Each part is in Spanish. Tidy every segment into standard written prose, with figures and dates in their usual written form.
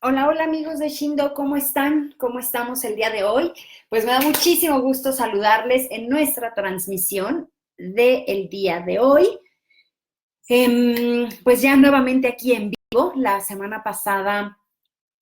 Hola, hola amigos de Shindo, ¿cómo están? ¿Cómo estamos el día de hoy? Pues me da muchísimo gusto saludarles en nuestra transmisión del día de hoy. Pues ya nuevamente aquí en vivo. La semana pasada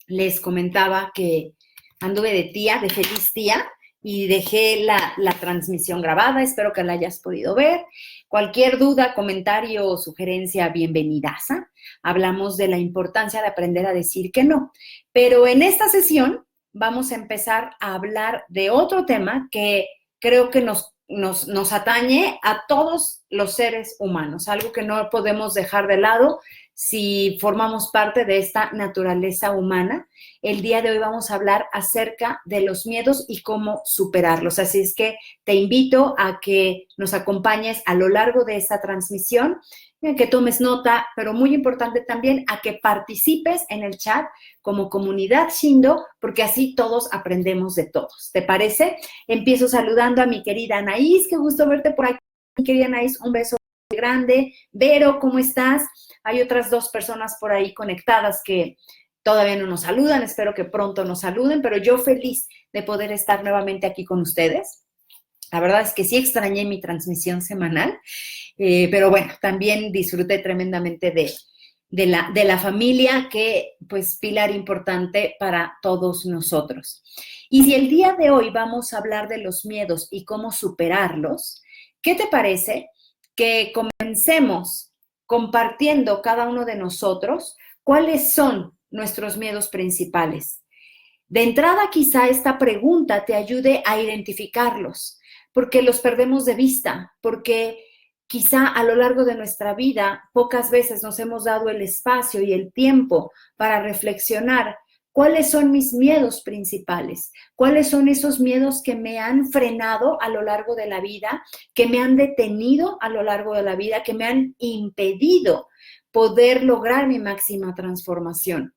les comentaba que anduve de feliz tía, y dejé la transmisión grabada. Espero que la hayas podido ver. Cualquier duda, comentario o sugerencia, bienvenidaza. Hablamos de la importancia de aprender a decir que no. Pero en esta sesión vamos a empezar a hablar de otro tema que creo que nos atañe a todos los seres humanos, algo que no podemos dejar de lado si formamos parte de esta naturaleza humana. El día de hoy vamos a hablar acerca de los miedos y cómo superarlos. Así es que te invito a que nos acompañes a lo largo de esta transmisión, que tomes nota, pero muy importante también a que participes en el chat como comunidad Shindo, porque así todos aprendemos de todos. ¿Te parece? Empiezo saludando a mi querida Anaís. Qué gusto verte por aquí, mi querida Anaís. Un beso grande. Vero, ¿cómo estás? Hay otras dos personas por ahí conectadas que todavía no nos saludan. Espero que pronto nos saluden, pero yo feliz de poder estar nuevamente aquí con ustedes. La verdad es que sí extrañé mi transmisión semanal, pero bueno, también disfruté tremendamente de la familia, que pues pilar importante para todos nosotros. Y si el día de hoy vamos a hablar de los miedos y cómo superarlos, ¿qué te parece que comencemos compartiendo cada uno de nosotros cuáles son nuestros miedos principales? De entrada, quizá esta pregunta te ayude a identificarlos, porque los perdemos de vista, porque quizá a lo largo de nuestra vida pocas veces nos hemos dado el espacio y el tiempo para reflexionar cuáles son mis miedos principales, cuáles son esos miedos que me han frenado a lo largo de la vida, que me han detenido a lo largo de la vida, que me han impedido poder lograr mi máxima transformación.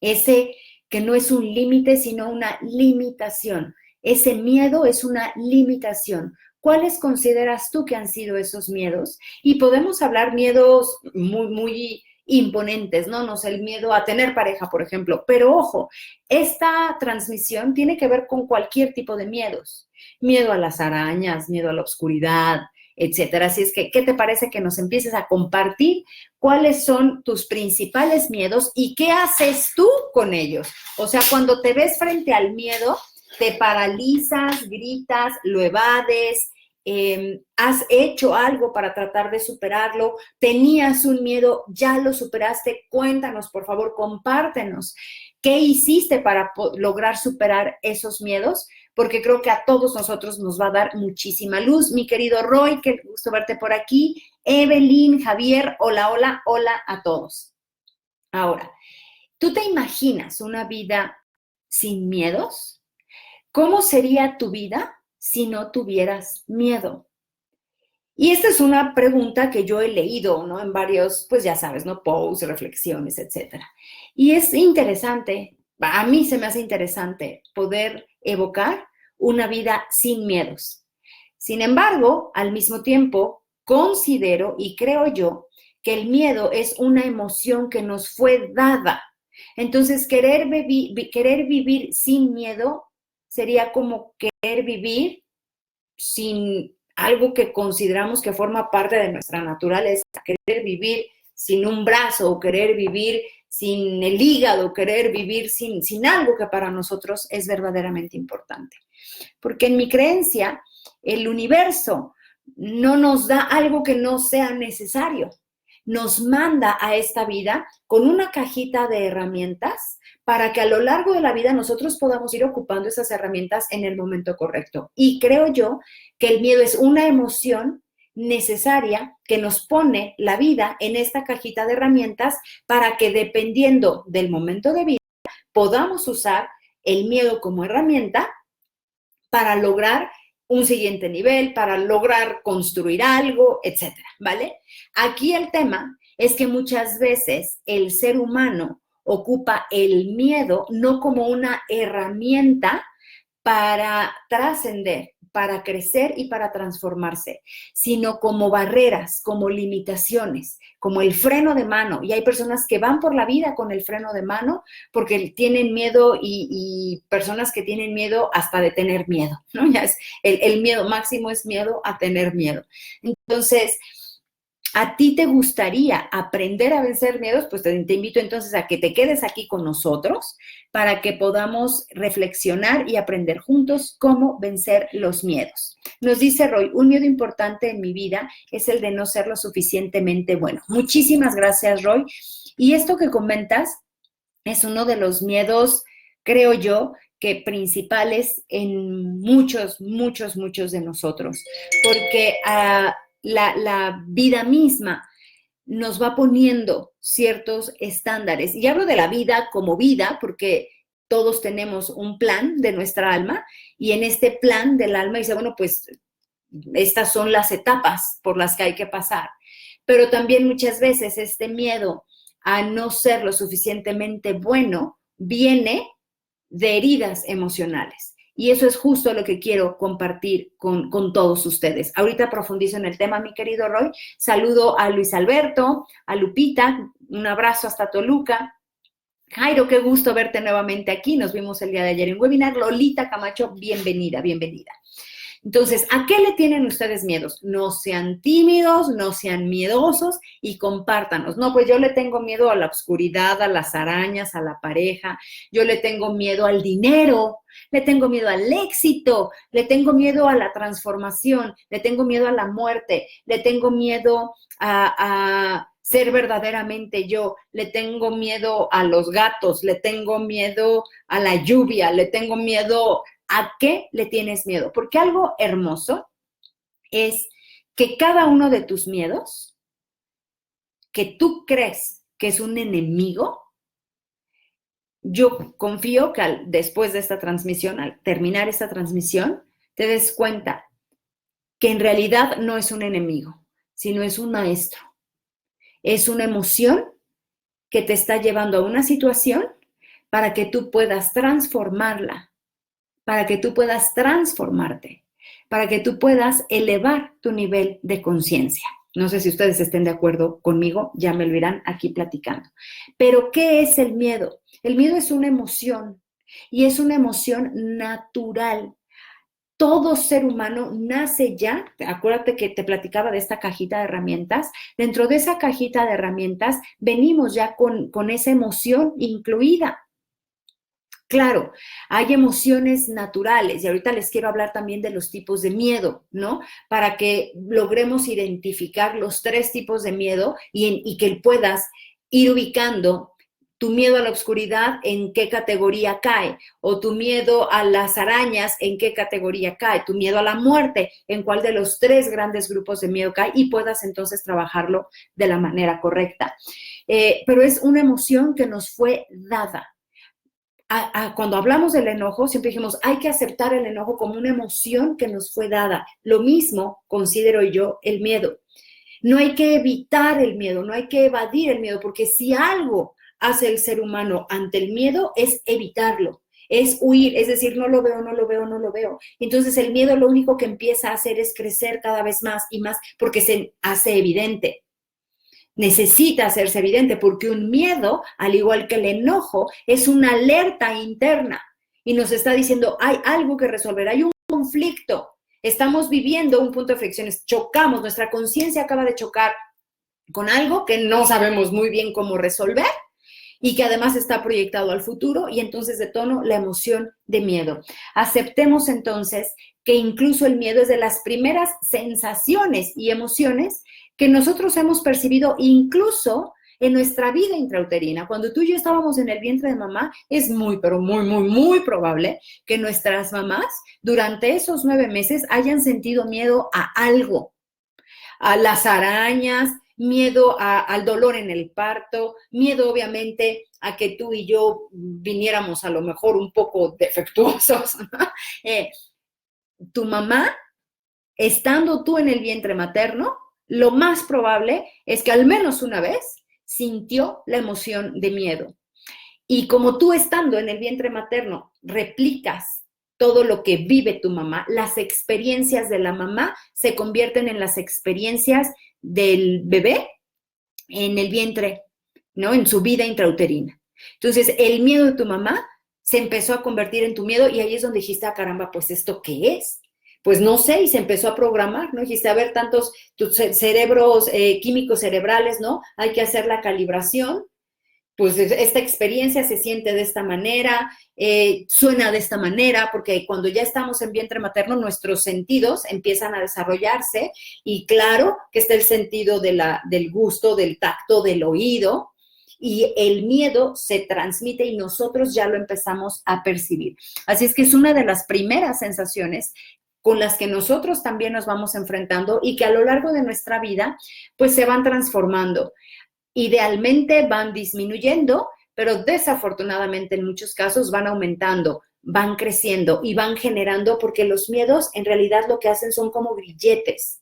Ese que no es un límite, sino una limitación. Ese miedo es una limitación. ¿Cuáles consideras tú que han sido esos miedos? Y podemos hablar miedos muy imponentes, ¿no? No sé, el miedo a tener pareja, por ejemplo. Pero ojo, esta transmisión tiene que ver con cualquier tipo de miedos. Miedo a las arañas, miedo a la oscuridad, etcétera. Así es que, ¿qué te parece que nos empieces a compartir cuáles son tus principales miedos y qué haces tú con ellos? O sea, cuando te ves frente al miedo, te paralizas, gritas, lo evades, has hecho algo para tratar de superarlo, tenías un miedo, ya lo superaste. Cuéntanos, por favor, compártenos qué hiciste para lograr superar esos miedos, porque creo que a todos nosotros nos va a dar muchísima luz. Mi querido Roy, qué gusto verte por aquí. Evelyn, Javier, hola, hola, hola a todos. Ahora, ¿tú te imaginas una vida sin miedos? ¿Cómo sería tu vida si no tuvieras miedo? Y esta es una pregunta que yo he leído, ¿no? En varios, pues ya sabes, ¿no? Posts, reflexiones, etcétera. Y es interesante, a mí se me hace interesante poder evocar una vida sin miedos. Sin embargo, al mismo tiempo, considero y creo yo que el miedo es una emoción que nos fue dada. Entonces, querer vivir sin miedo sería como querer vivir sin algo que consideramos que forma parte de nuestra naturaleza, querer vivir sin un brazo, o querer vivir sin el hígado, querer vivir sin algo que para nosotros es verdaderamente importante. Porque en mi creencia, el universo no nos da algo que no sea necesario. Nos manda a esta vida con una cajita de herramientas para que a lo largo de la vida nosotros podamos ir ocupando esas herramientas en el momento correcto. Y creo yo que el miedo es una emoción necesaria que nos pone la vida en esta cajita de herramientas para que, dependiendo del momento de vida, podamos usar el miedo como herramienta para lograr un siguiente nivel, para lograr construir algo, etcétera, ¿vale? Aquí el tema es que muchas veces el ser humano ocupa el miedo no como una herramienta para trascender, para crecer y para transformarse, sino como barreras, como limitaciones, como el freno de mano. Y hay personas que van por la vida con el freno de mano porque tienen miedo y personas que tienen miedo hasta de tener miedo, ¿no? Ya es el miedo máximo es miedo a tener miedo. Entonces, ¿a ti te gustaría aprender a vencer miedos? Pues te invito entonces a que te quedes aquí con nosotros para que podamos reflexionar y aprender juntos cómo vencer los miedos. Nos dice Roy, un miedo importante en mi vida es el de no ser lo suficientemente bueno. Muchísimas gracias, Roy. Y esto que comentas es uno de los miedos, creo yo, que principales en muchos de nosotros, porque la vida misma nos va poniendo ciertos estándares. Y hablo de la vida como vida, porque todos tenemos un plan de nuestra alma, y en este plan del alma dice, bueno, pues estas son las etapas por las que hay que pasar. Pero también muchas veces este miedo a no ser lo suficientemente bueno viene de heridas emocionales. Y eso es justo lo que quiero compartir con todos ustedes. Ahorita profundizo en el tema, mi querido Roy. Saludo a Luis Alberto, a Lupita, un abrazo hasta Toluca. Jairo, qué gusto verte nuevamente aquí. Nos vimos el día de ayer en webinar. Lolita Camacho, bienvenida, bienvenida. Entonces, ¿a qué le tienen ustedes miedos? No sean tímidos, no sean miedosos y compártanos. No, pues yo le tengo miedo a la oscuridad, a las arañas, a la pareja, yo le tengo miedo al dinero, le tengo miedo al éxito, le tengo miedo a la transformación, le tengo miedo a la muerte, le tengo miedo a ser verdaderamente yo, le tengo miedo a los gatos, le tengo miedo a la lluvia, le tengo miedo. ¿A qué le tienes miedo? Porque algo hermoso es que cada uno de tus miedos, que tú crees que es un enemigo, yo confío que después de esta transmisión, al terminar esta transmisión, te des cuenta que en realidad no es un enemigo, sino es un maestro. Es una emoción que te está llevando a una situación para que tú puedas transformarla, para que tú puedas transformarte, para que tú puedas elevar tu nivel de conciencia. No sé si ustedes estén de acuerdo conmigo, ya me lo irán aquí platicando. Pero, ¿qué es el miedo? El miedo es una emoción y es una emoción natural. Todo ser humano nace ya, acuérdate que te platicaba de esta cajita de herramientas, dentro de esa cajita de herramientas venimos ya con esa emoción incluida. Claro, hay emociones naturales y ahorita les quiero hablar también de los tipos de miedo, ¿no? Para que logremos identificar los 3 tipos de miedo y que puedas ir ubicando tu miedo a la oscuridad en qué categoría cae, o tu miedo a las arañas en qué categoría cae, tu miedo a la muerte en cuál de los 3 grandes grupos de miedo cae y puedas entonces trabajarlo de la manera correcta. Pero es una emoción que nos fue dada. Cuando hablamos del enojo, siempre dijimos, hay que aceptar el enojo como una emoción que nos fue dada. Lo mismo considero yo el miedo. No hay que evitar el miedo, no hay que evadir el miedo, porque si algo hace el ser humano ante el miedo es evitarlo, es huir, es decir, no lo veo, no lo veo, no lo veo. Entonces el miedo lo único que empieza a hacer es crecer cada vez más y más porque se hace evidente. Necesita hacerse evidente porque un miedo, al igual que el enojo, es una alerta interna y nos está diciendo hay algo que resolver, hay un conflicto, estamos viviendo un punto de fricción, chocamos, nuestra conciencia acaba de chocar con algo que no sabemos muy bien cómo resolver y que además está proyectado al futuro y entonces detona la emoción de miedo. Aceptemos entonces que incluso el miedo es de las primeras sensaciones y emociones que nosotros hemos percibido incluso en nuestra vida intrauterina. Cuando tú y yo estábamos en el vientre de mamá, es pero muy probable que nuestras mamás durante esos 9 meses hayan sentido miedo a algo, a las arañas, miedo al dolor en el parto, miedo obviamente a que tú y yo viniéramos a lo mejor un poco defectuosos. Tu mamá, estando tú en el vientre materno, lo más probable es que al menos una vez sintió la emoción de miedo. Y como tú estando en el vientre materno replicas todo lo que vive tu mamá, las experiencias de la mamá se convierten en las experiencias del bebé en el vientre, ¿no? En su vida intrauterina. Entonces, el miedo de tu mamá se empezó a convertir en tu miedo y ahí es donde dijiste, ah, caramba, pues ¿esto qué es? Pues no sé, y se empezó a programar, ¿no? Dijiste, a ver, tantos tus cerebros, químicos cerebrales, ¿no? Hay que hacer la calibración. Pues esta experiencia se siente de esta manera, suena de esta manera, porque cuando ya estamos en vientre materno, nuestros sentidos empiezan a desarrollarse y claro que está el sentido del gusto, del tacto, del oído, y el miedo se transmite y nosotros ya lo empezamos a percibir. Así es que es una de las primeras sensaciones con las que nosotros también nos vamos enfrentando y que a lo largo de nuestra vida, pues se van transformando. Idealmente van disminuyendo, pero desafortunadamente en muchos casos van aumentando, van creciendo y van generando, porque los miedos en realidad lo que hacen son como grilletes.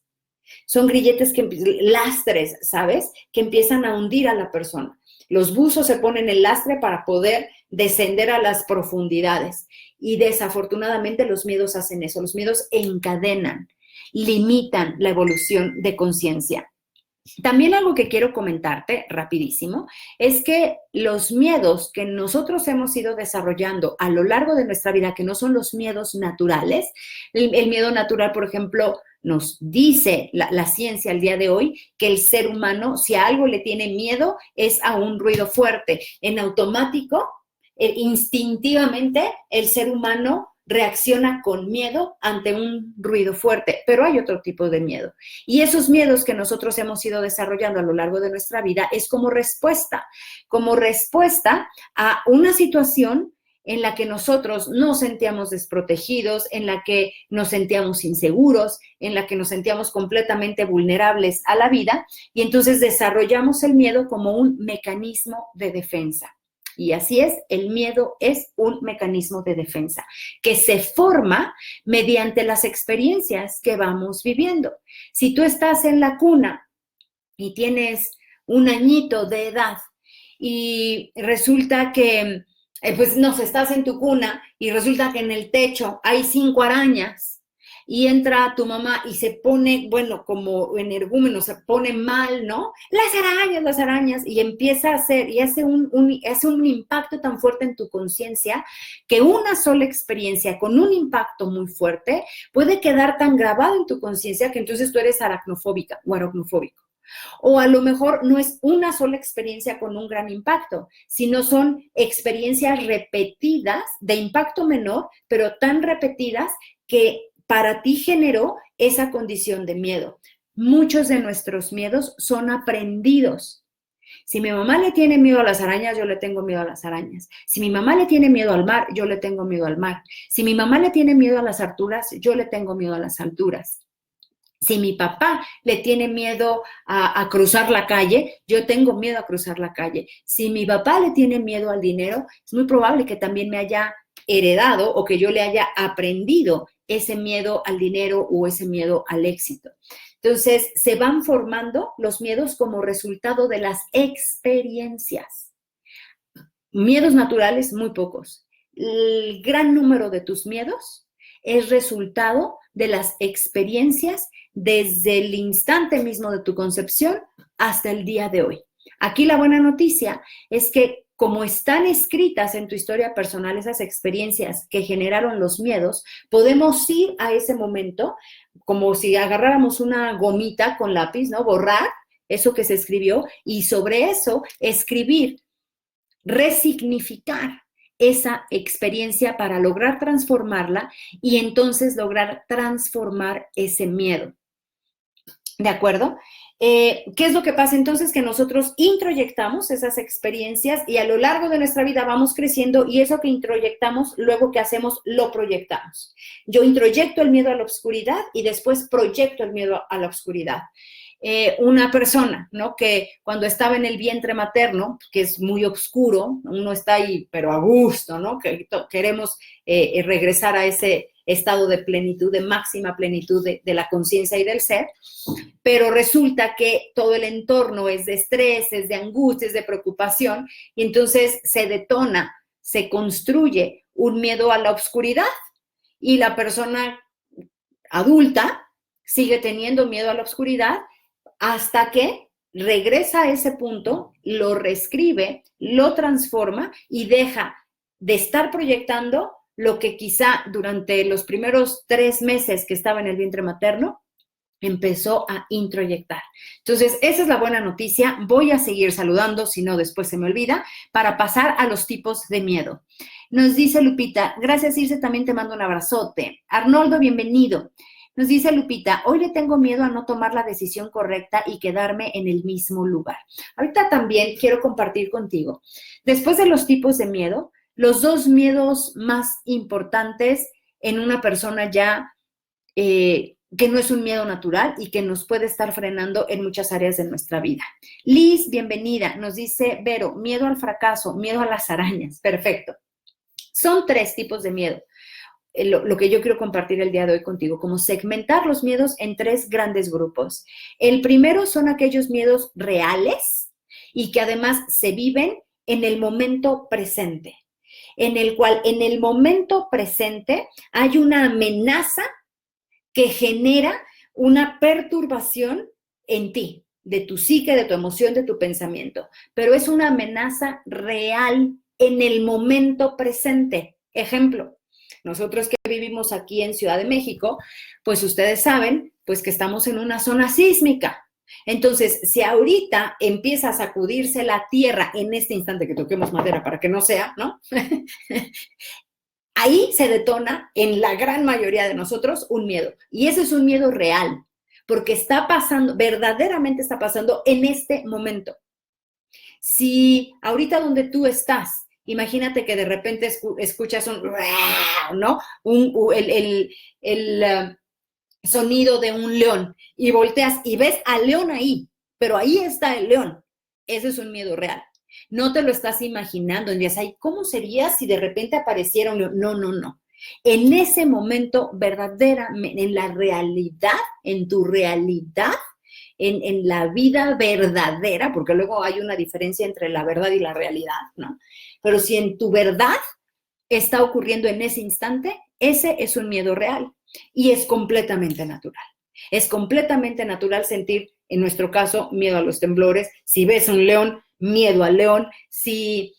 Son grilletes lastres, ¿sabes? Que empiezan a hundir a la persona. Los buzos se ponen el lastre para poder descender a las profundidades. Y desafortunadamente los miedos hacen eso. Los miedos encadenan, limitan la evolución de conciencia. También algo que quiero comentarte rapidísimo es que los miedos que nosotros hemos ido desarrollando a lo largo de nuestra vida, que no son los miedos naturales, el miedo natural, por ejemplo, nos dice la ciencia al día de hoy que el ser humano, si a algo le tiene miedo, es a un ruido fuerte. En automático, instintivamente, el ser humano reacciona con miedo ante un ruido fuerte, pero hay otro tipo de miedo. Y esos miedos que nosotros hemos ido desarrollando a lo largo de nuestra vida es como respuesta a una situación en la que nosotros nos sentíamos desprotegidos, en la que nos sentíamos inseguros, en la que nos sentíamos completamente vulnerables a la vida, y entonces desarrollamos el miedo como un mecanismo de defensa. Y así es, el miedo es un mecanismo de defensa que se forma mediante las experiencias que vamos viviendo. Si tú estás en la cuna y tienes un añito de edad y resulta que, pues no sé, estás en tu cuna y resulta que en el techo hay 5 arañas, y entra tu mamá y se pone, bueno, como energúmeno, se pone mal, ¿no? Las arañas, y empieza a hacer, y hace un impacto tan fuerte en tu conciencia que una sola experiencia con un impacto muy fuerte puede quedar tan grabado en tu conciencia que entonces tú eres aracnofóbica o aracnofóbico. O a lo mejor no es una sola experiencia con un gran impacto, sino son experiencias repetidas de impacto menor, pero tan repetidas que para ti generó esa condición de miedo. Muchos de nuestros miedos son aprendidos. Si mi mamá le tiene miedo a las arañas, yo le tengo miedo a las arañas. Si mi mamá le tiene miedo al mar, yo le tengo miedo al mar. Si mi mamá le tiene miedo a las alturas, yo le tengo miedo a las alturas. Si mi papá le tiene miedo a cruzar la calle, yo tengo miedo a cruzar la calle. Si mi papá le tiene miedo al dinero, es muy probable que también me haya heredado o que yo le haya aprendido ese miedo al dinero o ese miedo al éxito. Entonces, se van formando los miedos como resultado de las experiencias. Miedos naturales, muy pocos. El gran número de tus miedos es resultado de las experiencias desde el instante mismo de tu concepción hasta el día de hoy. Aquí la buena noticia es que como están escritas en tu historia personal esas experiencias que generaron los miedos, podemos ir a ese momento como si agarráramos una gomita con lápiz, ¿no? Borrar eso que se escribió y sobre eso escribir, resignificar esa experiencia para lograr transformarla y entonces lograr transformar ese miedo. ¿De acuerdo? ¿Qué es lo que pasa entonces? Que nosotros introyectamos esas experiencias y a lo largo de nuestra vida vamos creciendo y eso que introyectamos, luego que hacemos, lo proyectamos. Yo introyecto el miedo a la oscuridad y después proyecto el miedo a la oscuridad. Una persona, ¿no? Que cuando estaba en el vientre materno, que es muy oscuro, uno está ahí, pero a gusto, ¿no? Que queremos regresar a ese estado de plenitud, de máxima plenitud de la conciencia y del ser, pero resulta que todo el entorno es de estrés, es de angustia, es de preocupación, y entonces se detona, se construye un miedo a la oscuridad. y la persona adulta sigue teniendo miedo a la oscuridad hasta que regresa a ese punto, lo reescribe, lo transforma y deja de estar proyectando lo que quizá durante los primeros 3 meses que estaba en el vientre materno empezó a introyectar. Entonces, esa es la buena noticia. Voy a seguir saludando, si no después se me olvida, para pasar a los tipos de miedo. Nos dice Lupita, gracias Ilse, también te mando un abrazote. Arnoldo, bienvenido. Nos dice Lupita, hoy le tengo miedo a no tomar la decisión correcta y quedarme en el mismo lugar. Ahorita también quiero compartir contigo, después de los tipos de miedo, los 2 miedos más importantes en una persona ya que no es un miedo natural y que nos puede estar frenando en muchas áreas de nuestra vida. Liz, bienvenida. Nos dice Vero, miedo al fracaso, miedo a las arañas. Perfecto. Son 3 tipos de miedo. Lo que yo quiero compartir el día de hoy contigo, como segmentar los miedos en 3 grandes grupos. El primero son aquellos miedos reales y que además se viven en el momento presente, en el cual en el momento presente hay una amenaza que genera una perturbación en ti, de tu psique, de tu emoción, de tu pensamiento, pero es una amenaza real en el momento presente. Ejemplo, nosotros que vivimos aquí en Ciudad de México, pues ustedes saben, pues que estamos en una zona sísmica. Entonces, si ahorita empieza a sacudirse la tierra en este instante, que toquemos madera para que no sea, ¿no? Ahí se detona en la gran mayoría de nosotros un miedo. Y ese es un miedo real, porque está pasando, verdaderamente está pasando en este momento. Si ahorita donde tú estás, imagínate que de repente escuchas un, ¿no? El sonido de un león y volteas y ves al león ahí, pero ahí está el león. Ese es un miedo real. No te lo estás imaginando, y dices, ay, ¿cómo sería si de repente apareciera un león? No, no, no. En ese momento, verdaderamente, en la realidad, en tu realidad, en la vida verdadera, porque luego hay una diferencia entre la verdad y la realidad, ¿no? Pero si en tu verdad está ocurriendo en ese instante, ese es un miedo real y es completamente natural. Es completamente natural sentir, en nuestro caso, miedo a los temblores. Si ves un león, miedo al león. Si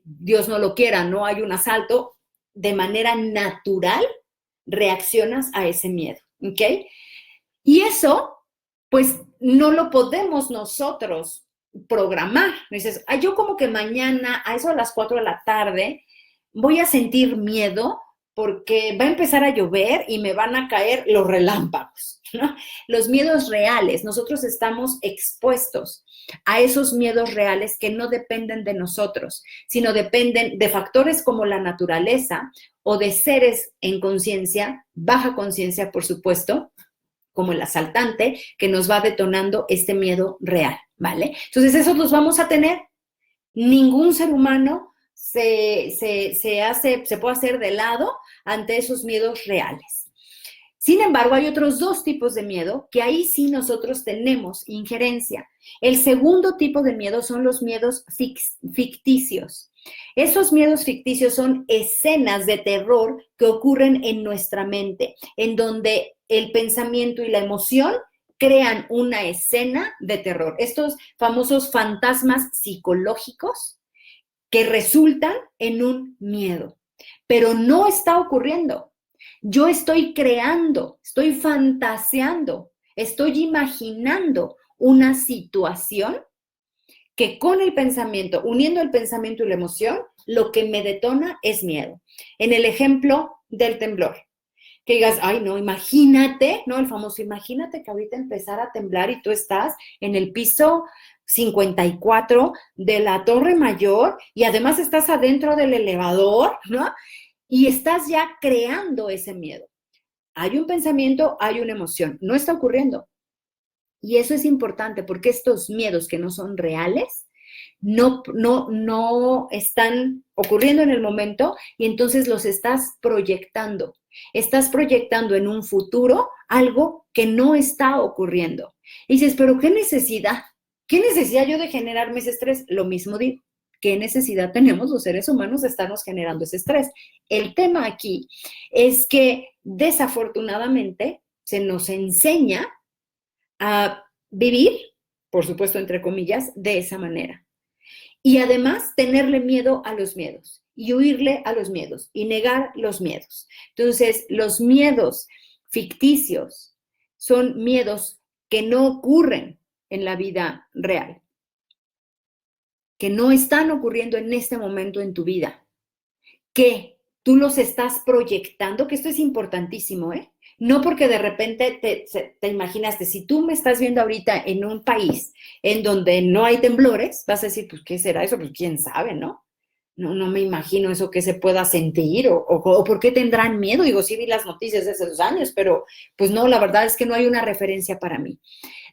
Dios no lo quiera, no hay un asalto, de manera natural reaccionas a ese miedo, ¿ok? Y eso, pues, no lo podemos nosotros programar. Dices, yo como que mañana, a eso de las 4 de la tarde, voy a sentir miedo porque va a empezar a llover y me van a caer los relámpagos, ¿no? Los miedos reales, nosotros estamos expuestos a esos miedos reales que no dependen de nosotros, sino dependen de factores como la naturaleza o de seres en conciencia, baja conciencia, por supuesto, como el asaltante, que nos va detonando este miedo real, ¿vale? Entonces, esos los vamos a tener. Ningún ser humano se puede hacer de lado ante esos miedos reales. Sin embargo, hay otros 2 tipos de miedo que ahí sí nosotros tenemos injerencia. El segundo tipo de miedo son los miedos ficticios. Esos miedos ficticios son escenas de terror que ocurren en nuestra mente, en donde el pensamiento y la emoción crean una escena de terror. Estos famosos fantasmas psicológicos que resultan en un miedo, pero no está ocurriendo. Yo estoy creando, estoy fantaseando, estoy imaginando una situación que con el pensamiento, uniendo el pensamiento y la emoción, lo que me detona es miedo. En el ejemplo del temblor, que digas, ay, no, imagínate, ¿no? El famoso, imagínate que ahorita empezara a temblar y tú estás en el piso 54 de la Torre Mayor y además estás adentro del elevador, ¿no? Y estás ya creando ese miedo. Hay un pensamiento, hay una emoción, no está ocurriendo. Y eso es importante porque estos miedos que no son reales no están ocurriendo en el momento y entonces los estás proyectando. Estás proyectando en un futuro algo que no está ocurriendo. Y dices, pero ¿qué necesidad? ¿Qué necesidad yo de generarme ese estrés? Lo mismo digo. ¿Qué necesidad tenemos los seres humanos de estarnos generando ese estrés? El tema aquí es que desafortunadamente se nos enseña a vivir, por supuesto, entre comillas, de esa manera. Y además tenerle miedo a los miedos y huirle a los miedos y negar los miedos. Entonces, los miedos ficticios son miedos que no ocurren en la vida real, que no están ocurriendo en este momento en tu vida, que tú los estás proyectando, que esto es importantísimo, ¿eh? No porque de repente te imaginaste, si tú me estás viendo ahorita en un país en donde no hay temblores, vas a decir, pues, ¿qué será eso? Pues, quién sabe, ¿no? No me imagino eso que se pueda sentir o por qué tendrán miedo. Digo, sí vi las noticias de esos años, pero pues no, la verdad es que no hay una referencia para mí.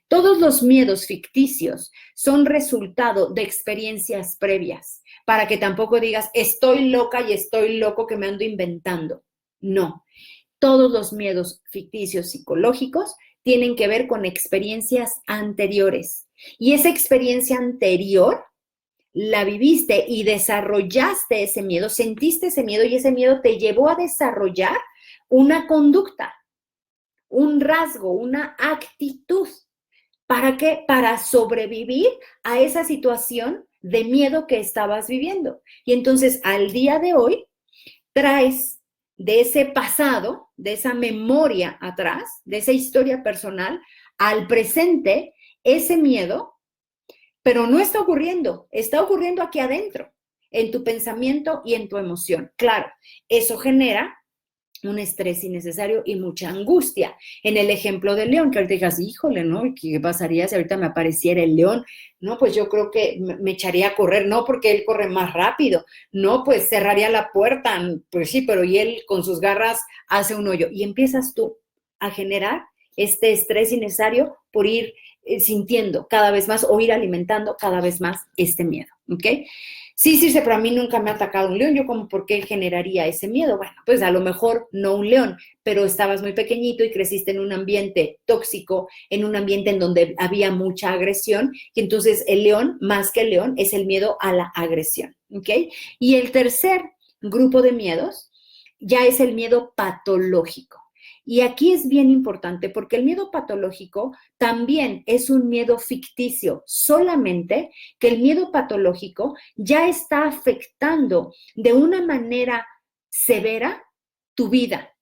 Todos los miedos ficticios son resultado de experiencias previas, para que tampoco digas, estoy loca y estoy loco que me ando inventando. No, todos los miedos ficticios psicológicos tienen que ver con experiencias anteriores. Y esa experiencia anterior la viviste y desarrollaste ese miedo, sentiste ese miedo y ese miedo te llevó a desarrollar una conducta, un rasgo, una actitud. ¿Para qué? Para sobrevivir a esa situación de miedo que estabas viviendo. Y entonces, al día de hoy, traes de ese pasado, de esa memoria atrás, de esa historia personal, al presente, ese miedo, pero no está ocurriendo aquí adentro, en tu pensamiento y en tu emoción. Claro, eso genera un estrés innecesario y mucha angustia. En el ejemplo del león, que ahorita digas, híjole, ¿no? ¿Qué pasaría si ahorita me apareciera el león? No, pues yo creo que me echaría a correr, no porque él corre más rápido, no, pues cerraría la puerta, pues sí, pero y él con sus garras hace un hoyo. Y empiezas tú a generar este estrés innecesario por ir sintiendo cada vez más o ir alimentando cada vez más este miedo, ¿ok? Sí, pero a mí nunca me ha atacado un león. Yo como, ¿por qué generaría ese miedo? Bueno, pues a lo mejor no un león, pero estabas muy pequeñito y creciste en un ambiente tóxico, en un ambiente en donde había mucha agresión, y entonces el león, más que el león, es el miedo a la agresión, ¿ok? Y el tercer grupo de miedos ya es el miedo patológico. Y aquí es bien importante porque el miedo patológico también es un miedo ficticio, solamente que el miedo patológico ya está afectando de una manera severa tu vida.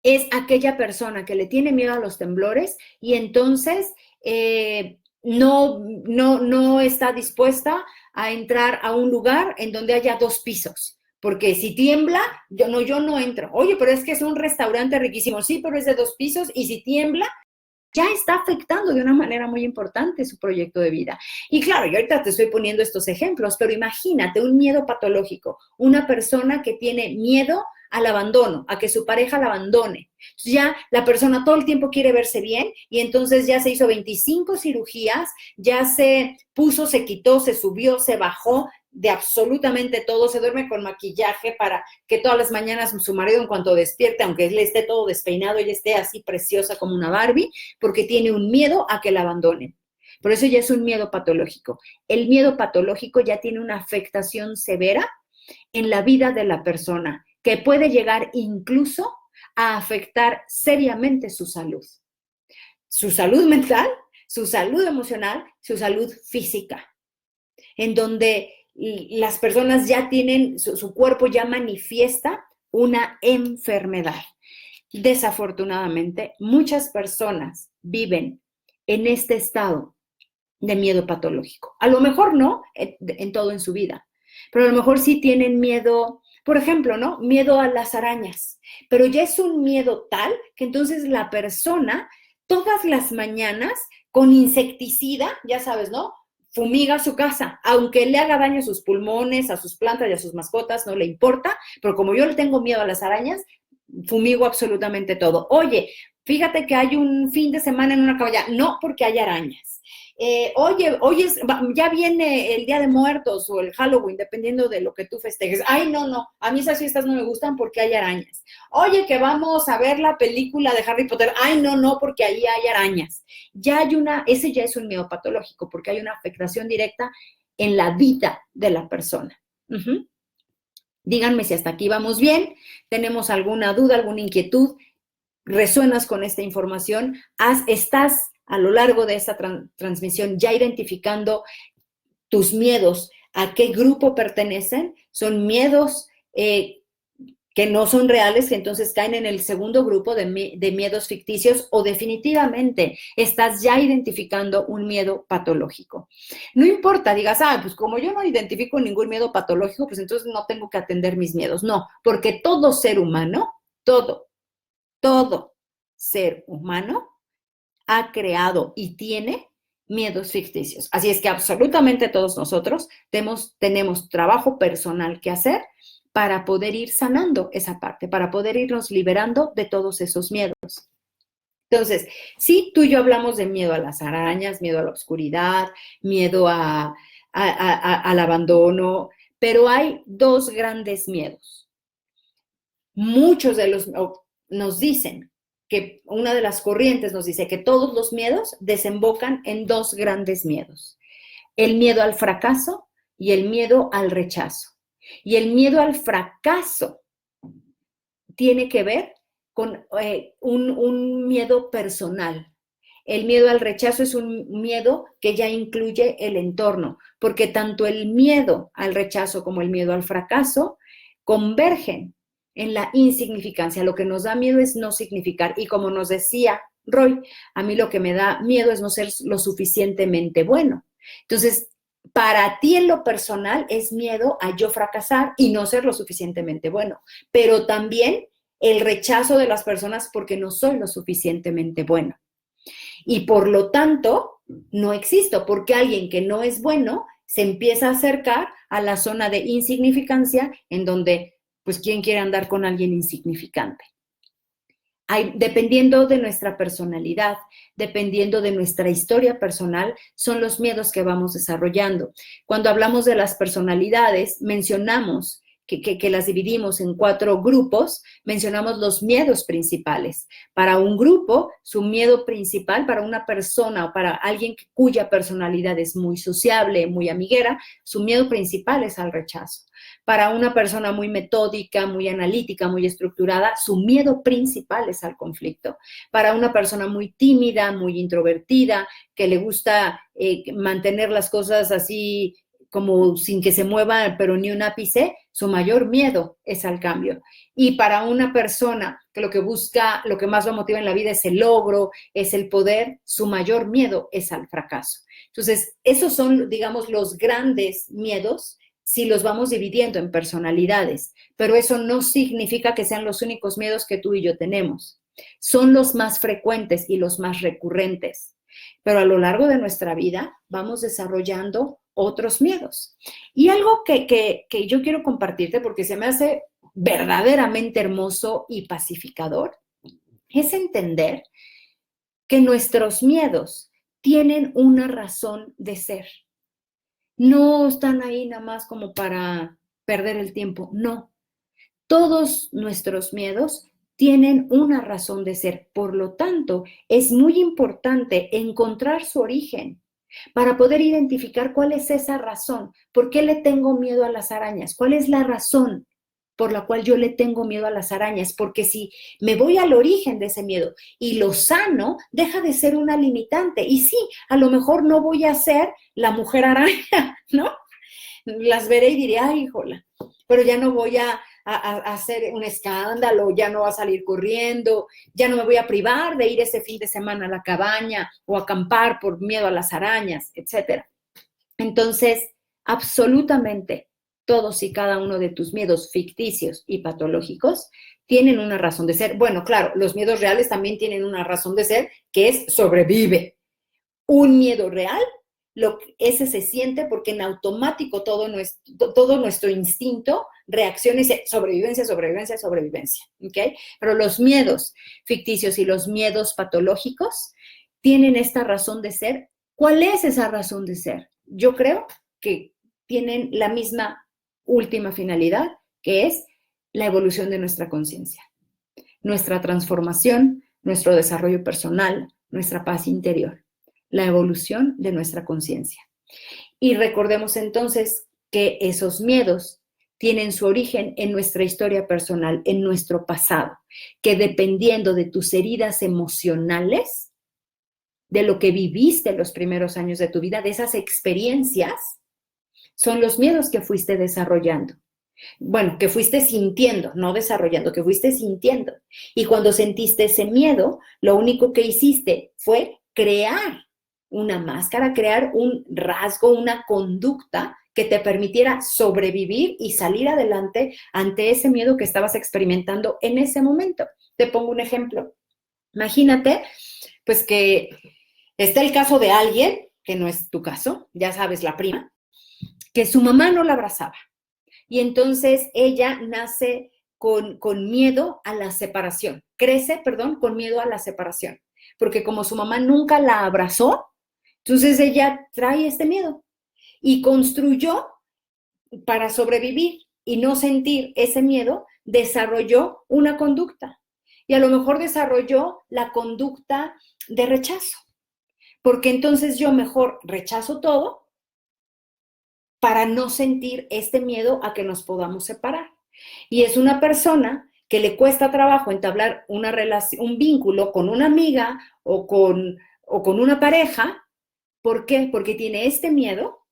Es aquella persona que le tiene miedo a los temblores y entonces no está dispuesta a entrar a un lugar en donde haya 2 pisos. Porque si tiembla, yo no entro. Oye, pero es que es un restaurante riquísimo. Sí, pero es de 2 pisos y si tiembla, ya está afectando de una manera muy importante su proyecto de vida. Y claro, yo ahorita te estoy poniendo estos ejemplos, pero imagínate un miedo patológico, una persona que tiene miedo al abandono, a que su pareja la abandone. Entonces ya la persona todo el tiempo quiere verse bien y entonces ya se hizo 25 cirugías, ya se puso, se quitó, se subió, se bajó de absolutamente todo, se duerme con maquillaje para que todas las mañanas su marido en cuanto despierte, aunque él esté todo despeinado, ella esté así preciosa como una Barbie, porque tiene un miedo a que la abandonen. Por eso ya es un miedo patológico. El miedo patológico ya tiene una afectación severa en la vida de la persona, que puede llegar incluso a afectar seriamente su salud mental, su salud emocional, su salud física, en donde las personas ya tienen, su cuerpo ya manifiesta una enfermedad. Desafortunadamente, muchas personas viven en este estado de miedo patológico. A lo mejor no en todo en su vida, pero a lo mejor sí tienen miedo, por ejemplo, ¿no? Miedo a las arañas, pero ya es un miedo tal que entonces la persona todas las mañanas con insecticida, ya sabes, ¿no? Fumiga su casa, aunque le haga daño a sus pulmones, a sus plantas y a sus mascotas, no le importa, pero como yo le tengo miedo a las arañas, fumigo absolutamente todo. Oye, fíjate que hay un fin de semana en una cabaña, no porque hay arañas. Oye, ya viene el Día de Muertos o el Halloween, dependiendo de lo que tú festejes. Ay, no, a mí esas fiestas no me gustan porque hay arañas. Oye, que vamos a ver la película de Harry Potter. Ay, no, porque ahí hay arañas. Ese ya es un miedo patológico porque hay una afectación directa en la vida de la persona. Díganme si hasta aquí vamos bien, tenemos alguna duda, alguna inquietud, resuenas con esta información, estás a lo largo de esta transmisión ya identificando tus miedos, a qué grupo pertenecen, son miedos que no son reales, que entonces caen en el segundo grupo de miedos ficticios, o definitivamente estás ya identificando un miedo patológico. No importa, digas, pues como yo no identifico ningún miedo patológico, pues entonces no tengo que atender mis miedos. No, porque todo ser humano, todo ser humano ha creado y tiene miedos ficticios. Así es que absolutamente todos nosotros tenemos trabajo personal que hacer para poder ir sanando esa parte, para poder irnos liberando de todos esos miedos. Entonces, sí, tú y yo hablamos de miedo a las arañas, miedo a la oscuridad, miedo al abandono, pero hay dos grandes miedos. Muchos de los nos dicen que una de las corrientes nos dice que todos los miedos desembocan en dos grandes miedos: el miedo al fracaso y el miedo al rechazo. Y el miedo al fracaso tiene que ver con un miedo personal. El miedo al rechazo es un miedo que ya incluye el entorno, porque tanto el miedo al rechazo como el miedo al fracaso convergen en la insignificancia. Lo que nos da miedo es no significar. Y como nos decía Roy, a mí lo que me da miedo es no ser lo suficientemente bueno. Entonces, para ti en lo personal es miedo a yo fracasar y no ser lo suficientemente bueno, pero también el rechazo de las personas porque no soy lo suficientemente bueno. Y por lo tanto, no existo, porque alguien que no es bueno se empieza a acercar a la zona de insignificancia, en donde, pues, ¿quién quiere andar con alguien insignificante? Dependiendo de nuestra personalidad, dependiendo de nuestra historia personal, son los miedos que vamos desarrollando. Cuando hablamos de las personalidades, mencionamos que las dividimos en 4 grupos, mencionamos los miedos principales. Para un grupo, su miedo principal, para una persona o para alguien cuya personalidad es muy sociable, muy amiguera, su miedo principal es al rechazo. Para una persona muy metódica, muy analítica, muy estructurada, su miedo principal es al conflicto. Para una persona muy tímida, muy introvertida, que le gusta mantener las cosas así como sin que se mueva, pero ni un ápice, su mayor miedo es al cambio. Y para una persona que lo que busca, lo que más lo motiva en la vida es el logro, es el poder, su mayor miedo es al fracaso. Entonces, esos son, digamos, los grandes miedos si los vamos dividiendo en personalidades, pero eso no significa que sean los únicos miedos que tú y yo tenemos. Son los más frecuentes y los más recurrentes. Pero a lo largo de nuestra vida vamos desarrollando otros miedos. Y algo que yo quiero compartirte, porque se me hace verdaderamente hermoso y pacificador, es entender que nuestros miedos tienen una razón de ser. No están ahí nada más como para perder el tiempo, no. Todos nuestros miedos tienen una razón de ser. Por lo tanto, es muy importante encontrar su origen para poder identificar cuál es esa razón. ¿Por qué le tengo miedo a las arañas? ¿Cuál es la razón por la cual yo le tengo miedo a las arañas? Porque si me voy al origen de ese miedo y lo sano, deja de ser una limitante. Y sí, a lo mejor no voy a ser la mujer araña, ¿no? Las veré y diré, ay, híjola, pero ya no voy a hacer un escándalo, ya no va a salir corriendo, ya no me voy a privar de ir ese fin de semana a la cabaña o acampar por miedo a las arañas, etc. Entonces, absolutamente todos y cada uno de tus miedos ficticios y patológicos tienen una razón de ser. Bueno, claro, los miedos reales también tienen una razón de ser, que es sobrevive. Un miedo real, ese se siente porque en automático todo nuestro instinto reacciona y dice sobrevivencia, sobrevivencia, sobrevivencia, ¿ok? Pero los miedos ficticios y los miedos patológicos tienen esta razón de ser. ¿Cuál es esa razón de ser? Yo creo que tienen la misma última finalidad, que es la evolución de nuestra conciencia, nuestra transformación, nuestro desarrollo personal, nuestra paz interior, la evolución de nuestra conciencia. Y recordemos entonces que esos miedos tienen su origen en nuestra historia personal, en nuestro pasado, que dependiendo de tus heridas emocionales, de lo que viviste en los primeros años de tu vida, de esas experiencias, son los miedos que fuiste desarrollando. Bueno, que fuiste sintiendo, no desarrollando, que fuiste sintiendo. Y cuando sentiste ese miedo, lo único que hiciste fue crear una máscara, crear un rasgo, una conducta que te permitiera sobrevivir y salir adelante ante ese miedo que estabas experimentando en ese momento. Te pongo un ejemplo. Imagínate, pues que está el caso de alguien, que no es tu caso, ya sabes, la prima, que su mamá no la abrazaba. Y entonces ella nace con miedo a la separación, crece, con miedo a la separación, porque como su mamá nunca la abrazó, entonces ella trae este miedo y construyó para sobrevivir y no sentir ese miedo, desarrolló una conducta y a lo mejor desarrolló la conducta de rechazo, porque entonces yo mejor rechazo todo para no sentir este miedo a que nos podamos separar. Y es una persona que le cuesta trabajo entablar una relación, un vínculo con una amiga o con una pareja. ¿Por qué? Porque tiene este miedo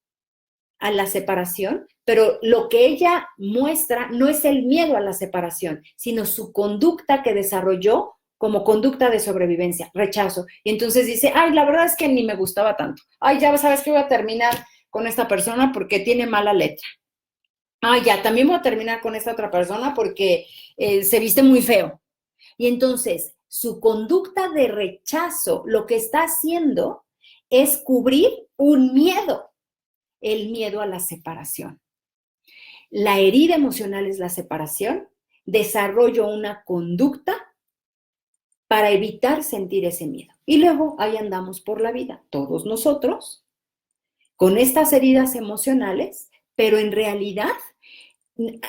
a la separación, pero lo que ella muestra no es el miedo a la separación, sino su conducta que desarrolló como conducta de sobrevivencia, rechazo. Y entonces dice, ay, la verdad es que ni me gustaba tanto. Ay, ya sabes que voy a terminar con esta persona porque tiene mala letra. Ah, ya, también voy a terminar con esta otra persona porque se viste muy feo. Y entonces, su conducta de rechazo, lo que está haciendo es cubrir un miedo, el miedo a la separación. La herida emocional es la separación, desarrollo una conducta para evitar sentir ese miedo. Y luego ahí andamos por la vida, todos nosotros, con estas heridas emocionales, pero en realidad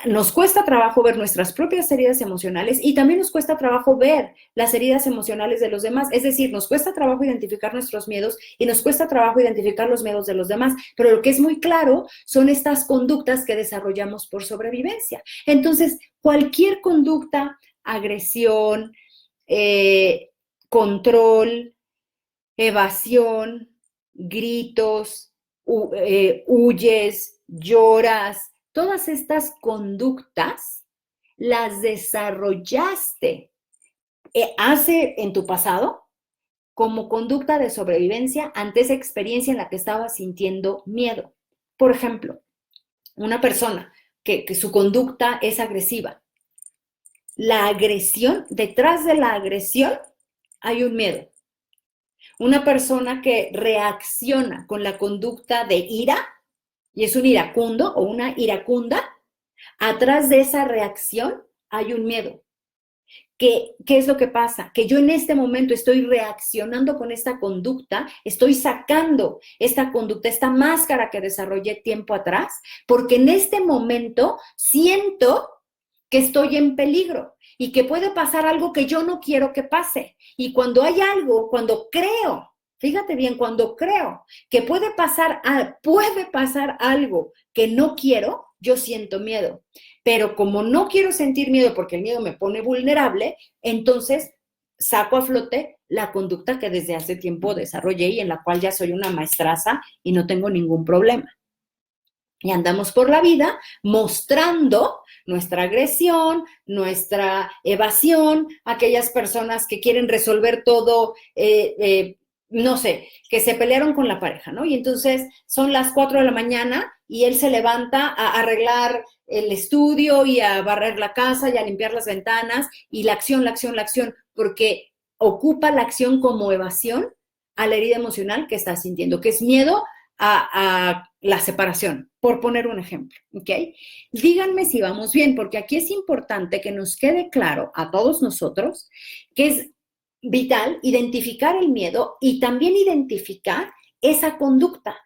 nos cuesta trabajo ver nuestras propias heridas emocionales y también nos cuesta trabajo ver las heridas emocionales de los demás. Es decir, nos cuesta trabajo identificar nuestros miedos y nos cuesta trabajo identificar los miedos de los demás. Pero lo que es muy claro son estas conductas que desarrollamos por sobrevivencia. Entonces, cualquier conducta, agresión, control, evasión, gritos, huyes, lloras, todas estas conductas las desarrollaste en tu pasado como conducta de sobrevivencia ante esa experiencia en la que estabas sintiendo miedo. Por ejemplo, una persona que su conducta es agresiva. La agresión, detrás de la agresión hay un miedo. Una persona que reacciona con la conducta de ira, y es un iracundo o una iracunda, atrás de esa reacción hay un miedo. ¿Qué es lo que pasa? Que yo en este momento estoy reaccionando con esta conducta, estoy sacando esta conducta, esta máscara que desarrollé tiempo atrás, porque en este momento siento que estoy en peligro y que puede pasar algo que yo no quiero que pase. Y cuando hay algo, cuando creo, fíjate bien, cuando creo que puede pasar algo que no quiero, yo siento miedo. Pero como no quiero sentir miedo porque el miedo me pone vulnerable, entonces saco a flote la conducta que desde hace tiempo desarrollé y en la cual ya soy una maestraza y no tengo ningún problema. Y andamos por la vida mostrando nuestra agresión, nuestra evasión, aquellas personas que quieren resolver todo, no sé, que se pelearon con la pareja, ¿no? Y entonces son las 4 de la mañana y él se levanta a arreglar el estudio y a barrer la casa y a limpiar las ventanas y la acción, porque ocupa la acción como evasión a la herida emocional que está sintiendo, que es miedo a la separación, por poner un ejemplo, ¿ok? Díganme si vamos bien, porque aquí es importante que nos quede claro a todos nosotros que es vital identificar el miedo y también identificar esa conducta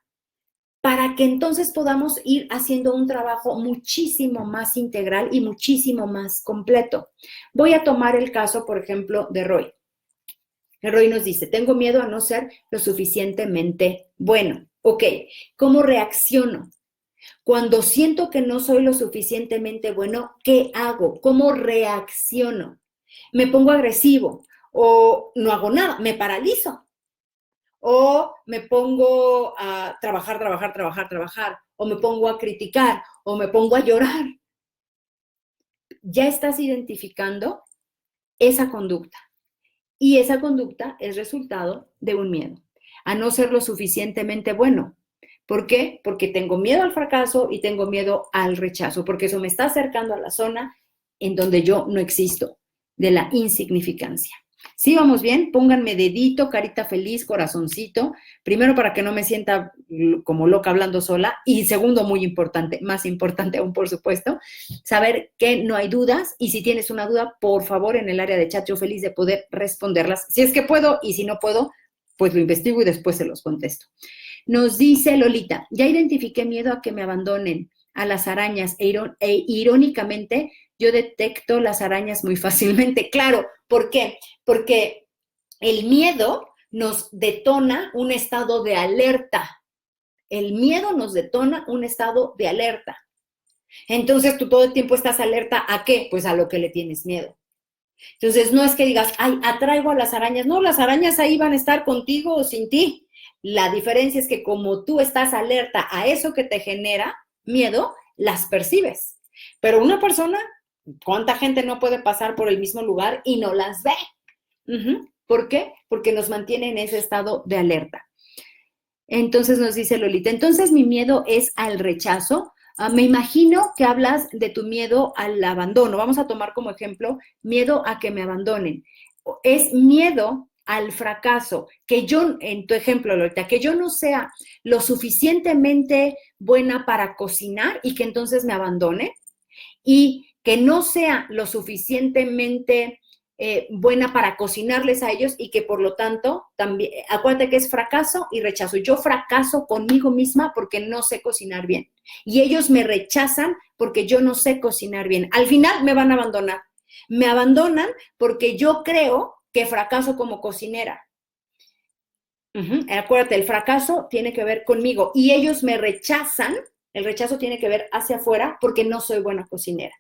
para que entonces podamos ir haciendo un trabajo muchísimo más integral y muchísimo más completo. Voy a tomar el caso, por ejemplo, de Roy. Roy nos dice, tengo miedo a no ser lo suficientemente bueno. Ok, ¿cómo reacciono? Cuando siento que no soy lo suficientemente bueno, ¿qué hago? ¿Cómo reacciono? ¿Me pongo agresivo o no hago nada? ¿Me paralizo? ¿O me pongo a trabajar? ¿O me pongo a criticar? ¿O me pongo a llorar? Ya estás identificando esa conducta. Y esa conducta es resultado de un miedo a no ser lo suficientemente bueno. ¿Por qué? Porque tengo miedo al fracaso y tengo miedo al rechazo, porque eso me está acercando a la zona en donde yo no existo, de la insignificancia. ¿Sí vamos bien? Pónganme dedito, carita feliz, corazoncito. Primero, para que no me sienta como loca hablando sola. Y segundo, muy importante, más importante aún, por supuesto, saber que no hay dudas. Y si tienes una duda, por favor, en el área de chat, yo feliz de poder responderlas. Si es que puedo, y si no puedo, pues lo investigo y después se los contesto. Nos dice Lolita, ya identifiqué miedo a que me abandonen, a las arañas, e irónicamente yo detecto las arañas muy fácilmente. Claro, ¿por qué? Porque el miedo nos detona un estado de alerta. El miedo nos detona un estado de alerta. Entonces tú todo el tiempo estás alerta ¿a qué? Pues a lo que le tienes miedo. Entonces no es que digas, ay, atraigo a las arañas. No, las arañas ahí van a estar contigo o sin ti. La diferencia es que como tú estás alerta a eso que te genera miedo, las percibes. Pero una persona, ¿cuánta gente no puede pasar por el mismo lugar y no las ve? ¿Por qué? Porque nos mantiene en ese estado de alerta. Entonces nos dice Lolita, entonces mi miedo es al rechazo. Me imagino que hablas de tu miedo al abandono. Vamos a tomar como ejemplo miedo a que me abandonen. Es miedo al fracaso, que yo, en tu ejemplo, Lolita, que yo no sea lo suficientemente buena para cocinar y que entonces me abandone, y que no sea lo suficientemente buena para cocinarles a ellos y que por lo tanto, también, acuérdate que es fracaso y rechazo. Yo fracaso conmigo misma porque no sé cocinar bien y ellos me rechazan porque yo no sé cocinar bien. Al final me van a abandonar. Me abandonan porque yo creo que fracaso como cocinera. Acuérdate, el fracaso tiene que ver conmigo y ellos me rechazan. El rechazo tiene que ver hacia afuera porque no soy buena cocinera.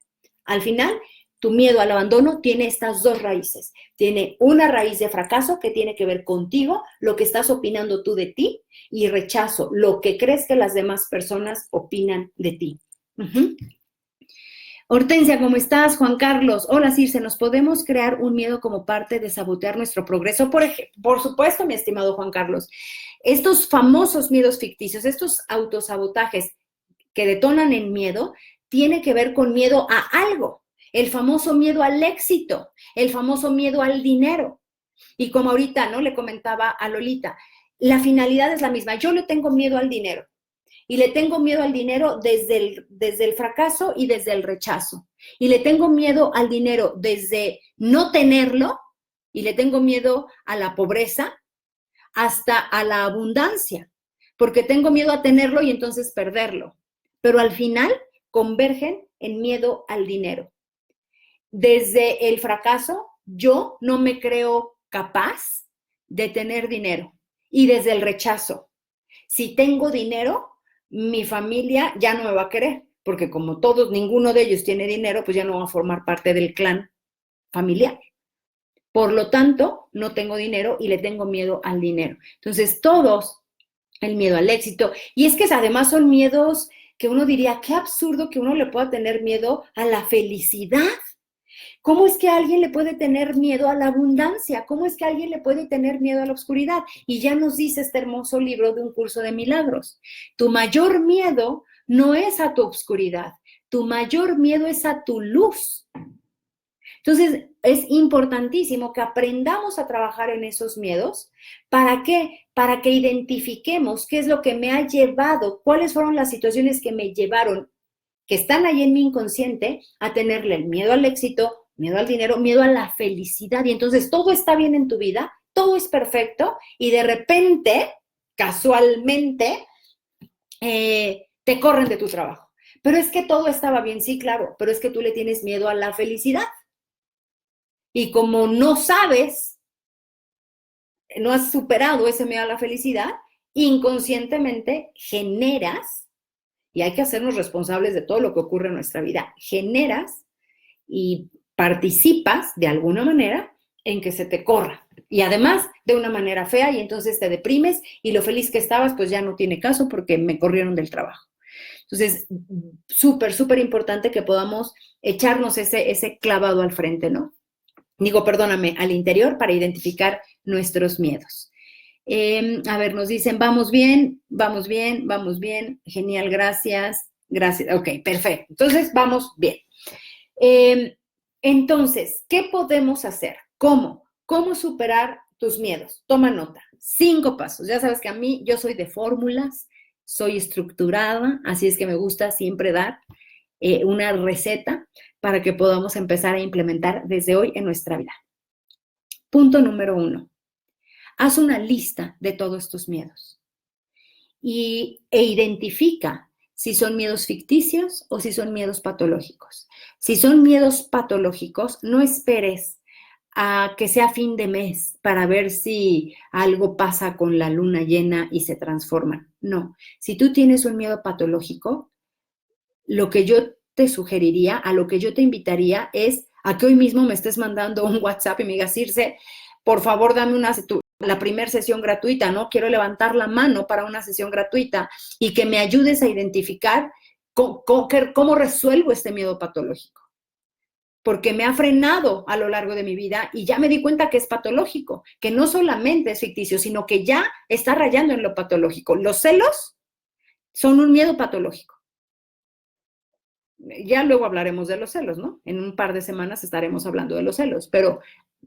Al final, tu miedo al abandono tiene estas dos raíces. Tiene una raíz de fracaso que tiene que ver contigo, lo que estás opinando tú de ti, y rechazo, lo que crees que las demás personas opinan de ti. Hortensia, ¿cómo estás? Juan Carlos, hola Circe, ¿nos podemos crear un miedo como parte de sabotear nuestro progreso? Por supuesto, mi estimado Juan Carlos. Estos famosos miedos ficticios, estos autosabotajes que detonan en miedo, tiene que ver con miedo a algo. El famoso miedo al éxito, el famoso miedo al dinero. Y como ahorita, ¿no? Le comentaba a Lolita, la finalidad es la misma. Yo le tengo miedo al dinero. Y le tengo miedo al dinero desde el fracaso y desde el rechazo. Y le tengo miedo al dinero desde no tenerlo y le tengo miedo a la pobreza hasta a la abundancia, porque tengo miedo a tenerlo y entonces perderlo. Pero al final convergen en miedo al dinero. Desde el fracaso, yo no me creo capaz de tener dinero. Y desde el rechazo, si tengo dinero, mi familia ya no me va a querer, porque como todos, ninguno de ellos tiene dinero, pues ya no va a formar parte del clan familiar. Por lo tanto, no tengo dinero y le tengo miedo al dinero. Entonces, todos, el miedo al éxito, y es que además son miedos que uno diría, qué absurdo que uno le pueda tener miedo a la felicidad. ¿Cómo es que alguien le puede tener miedo a la abundancia? ¿Cómo es que alguien le puede tener miedo a la oscuridad? Y ya nos dice este hermoso libro de Un Curso de Milagros. Tu mayor miedo no es a tu oscuridad, tu mayor miedo es a tu luz. Entonces, es importantísimo que aprendamos a trabajar en esos miedos. ¿Para qué? Para que identifiquemos qué es lo que me ha llevado, cuáles fueron las situaciones que me llevaron, que están ahí en mi inconsciente, a tenerle el miedo al éxito, miedo al dinero, miedo a la felicidad. Y entonces todo está bien en tu vida, todo es perfecto y de repente, casualmente, te corren de tu trabajo. Pero es que todo estaba bien, sí, claro, pero es que tú le tienes miedo a la felicidad. Y como no sabes, no has superado ese miedo a la felicidad, inconscientemente generas, y hay que hacernos responsables de todo lo que ocurre en nuestra vida, generas y participas de alguna manera en que se te corra. Y además de una manera fea, y entonces te deprimes y lo feliz que estabas pues ya no tiene caso porque me corrieron del trabajo. Entonces, súper, súper importante que podamos echarnos ese clavado al frente, ¿no? Digo, perdóname, al interior para identificar nuestros miedos. A ver, nos dicen, vamos bien, vamos bien, vamos bien, genial, gracias, gracias, ok, perfecto. Entonces, vamos bien. Entonces, ¿qué podemos hacer? ¿Cómo? ¿Cómo superar tus miedos? Toma nota. 5 pasos. Ya sabes que a mí, yo soy de fórmulas, soy estructurada, así es que me gusta siempre dar una receta para que podamos empezar a implementar desde hoy en nuestra vida. Punto número 1. Haz una lista de todos tus miedos e identifica si son miedos ficticios o si son miedos patológicos. Si son miedos patológicos, no esperes a que sea fin de mes para ver si algo pasa con la luna llena y se transforman. No, si tú tienes un miedo patológico, lo que yo te sugeriría, a lo que yo te invitaría es a que hoy mismo me estés mandando un WhatsApp y me digas, Circe, por favor, dame la primera sesión gratuita, ¿no? Quiero levantar la mano para una sesión gratuita y que me ayudes a identificar cómo resuelvo este miedo patológico. Porque me ha frenado a lo largo de mi vida y ya me di cuenta que es patológico, que no solamente es ficticio, sino que ya está rayando en lo patológico. Los celos son un miedo patológico. Ya luego hablaremos de los celos, ¿no? En un par de semanas estaremos hablando de los celos, pero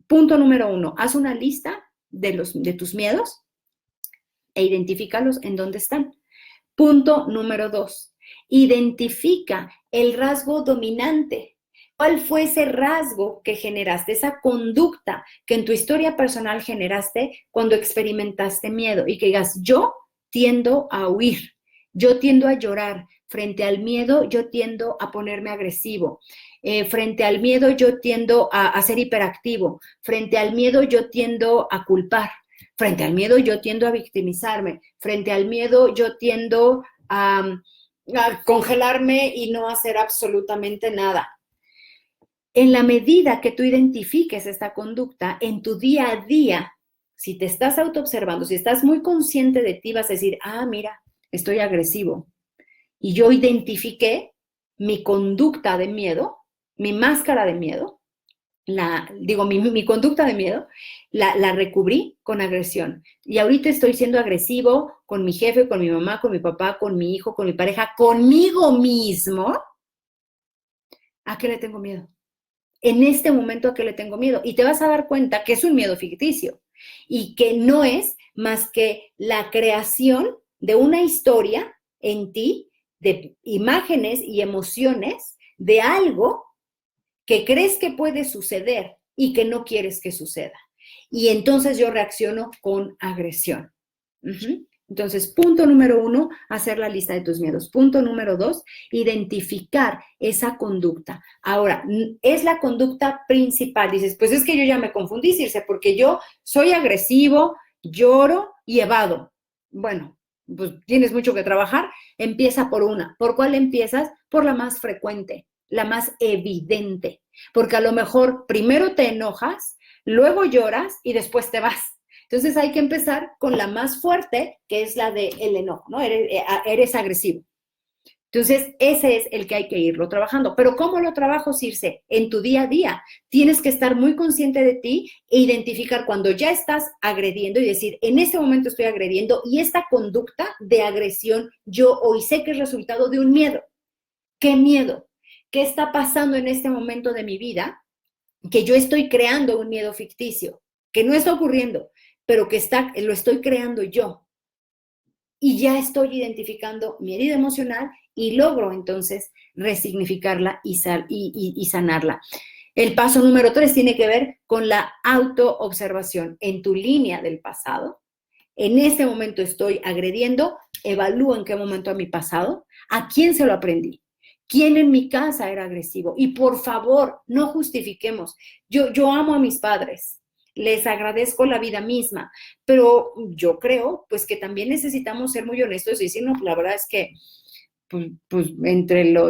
punto número 1, haz una lista de tus miedos e identifícalos en dónde están. Punto número 2, identifica el rasgo dominante. ¿Cuál fue ese rasgo que generaste, esa conducta que en tu historia personal generaste cuando experimentaste miedo? Y que digas, yo tiendo a huir, yo tiendo a llorar. Frente al miedo, yo tiendo a ponerme agresivo. Frente al miedo, yo tiendo a ser hiperactivo. Frente al miedo, yo tiendo a culpar. Frente al miedo, yo tiendo a victimizarme. Frente al miedo, yo tiendo a congelarme y no hacer absolutamente nada. En la medida que tú identifiques esta conducta en tu día a día, si te estás autoobservando, si estás muy consciente de ti, vas a decir, mira, estoy agresivo. Y yo identifiqué mi conducta de miedo, mi máscara de miedo, mi conducta de miedo, la recubrí con agresión. Y ahorita estoy siendo agresivo con mi jefe, con mi mamá, con mi papá, con mi hijo, con mi pareja, conmigo mismo. ¿A qué le tengo miedo? En este momento, ¿a qué le tengo miedo? Y te vas a dar cuenta que es un miedo ficticio y que no es más que la creación de una historia en ti, de imágenes y emociones de algo que crees que puede suceder y que no quieres que suceda. Y entonces yo reacciono con agresión. Entonces, punto número 1, hacer la lista de tus miedos. Punto número 2, identificar esa conducta. Ahora, es la conducta principal. Dices, pues es que yo ya me confundí, Circe, porque yo soy agresivo, lloro y evado. Bueno, pues tienes mucho que trabajar. Empieza por una. ¿Por cuál empiezas? Por la más frecuente, la más evidente. Porque a lo mejor primero te enojas, luego lloras y después te vas. Entonces hay que empezar con la más fuerte, que es la del enojo, ¿no? Eres agresivo. Entonces, ese es el que hay que irlo trabajando. Pero ¿cómo lo trabajo, Circe? En tu día a día. Tienes que estar muy consciente de ti e identificar cuando ya estás agrediendo y decir, en este momento estoy agrediendo y esta conducta de agresión yo hoy sé que es resultado de un miedo. ¿Qué miedo? ¿Qué está pasando en este momento de mi vida? Que yo estoy creando un miedo ficticio, que no está ocurriendo, pero que lo estoy creando yo. Y ya estoy identificando mi herida emocional y logro entonces resignificarla y sanarla. El paso número 3 tiene que ver con la autoobservación en tu línea del pasado. En este momento estoy agrediendo, evalúo en qué momento a mi pasado, a quién se lo aprendí, quién en mi casa era agresivo. Y por favor, no justifiquemos. Yo amo a mis padres. les agradezco la vida misma, pero yo creo pues que también necesitamos ser muy honestos y decir, no, la verdad es que pues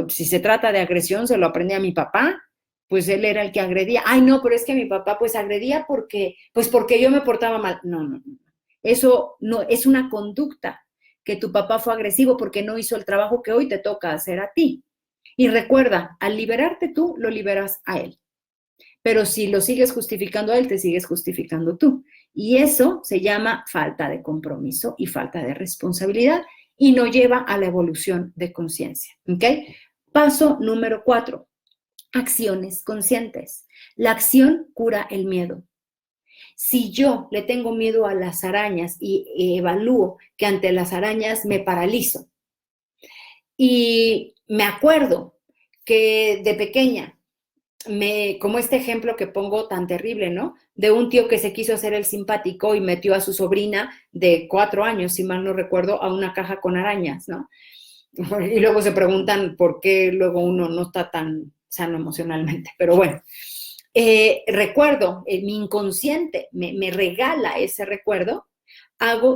si se trata de agresión, se lo aprendí a mi papá, pues él era el que agredía. Ay, no, pero es que mi papá pues agredía porque yo me portaba mal. No, no, no. Eso no es una conducta, que tu papá fue agresivo porque no hizo el trabajo que hoy te toca hacer a ti. Y recuerda, al liberarte tú, lo liberas a él. Pero si lo sigues justificando a él, te sigues justificando tú. Y eso se llama falta de compromiso y falta de responsabilidad y no lleva a la evolución de conciencia. ¿Ok? Paso número 4. Acciones conscientes. La acción cura el miedo. Si yo le tengo miedo a las arañas y evalúo que ante las arañas me paralizo y me acuerdo que de pequeña como este ejemplo que pongo tan terrible, ¿no? De un tío que se quiso hacer el simpático y metió a su sobrina de 4 años, si mal no recuerdo, a una caja con arañas, ¿no? Y luego se preguntan por qué luego uno no está tan sano emocionalmente, pero bueno. Recuerdo, mi inconsciente me regala ese recuerdo,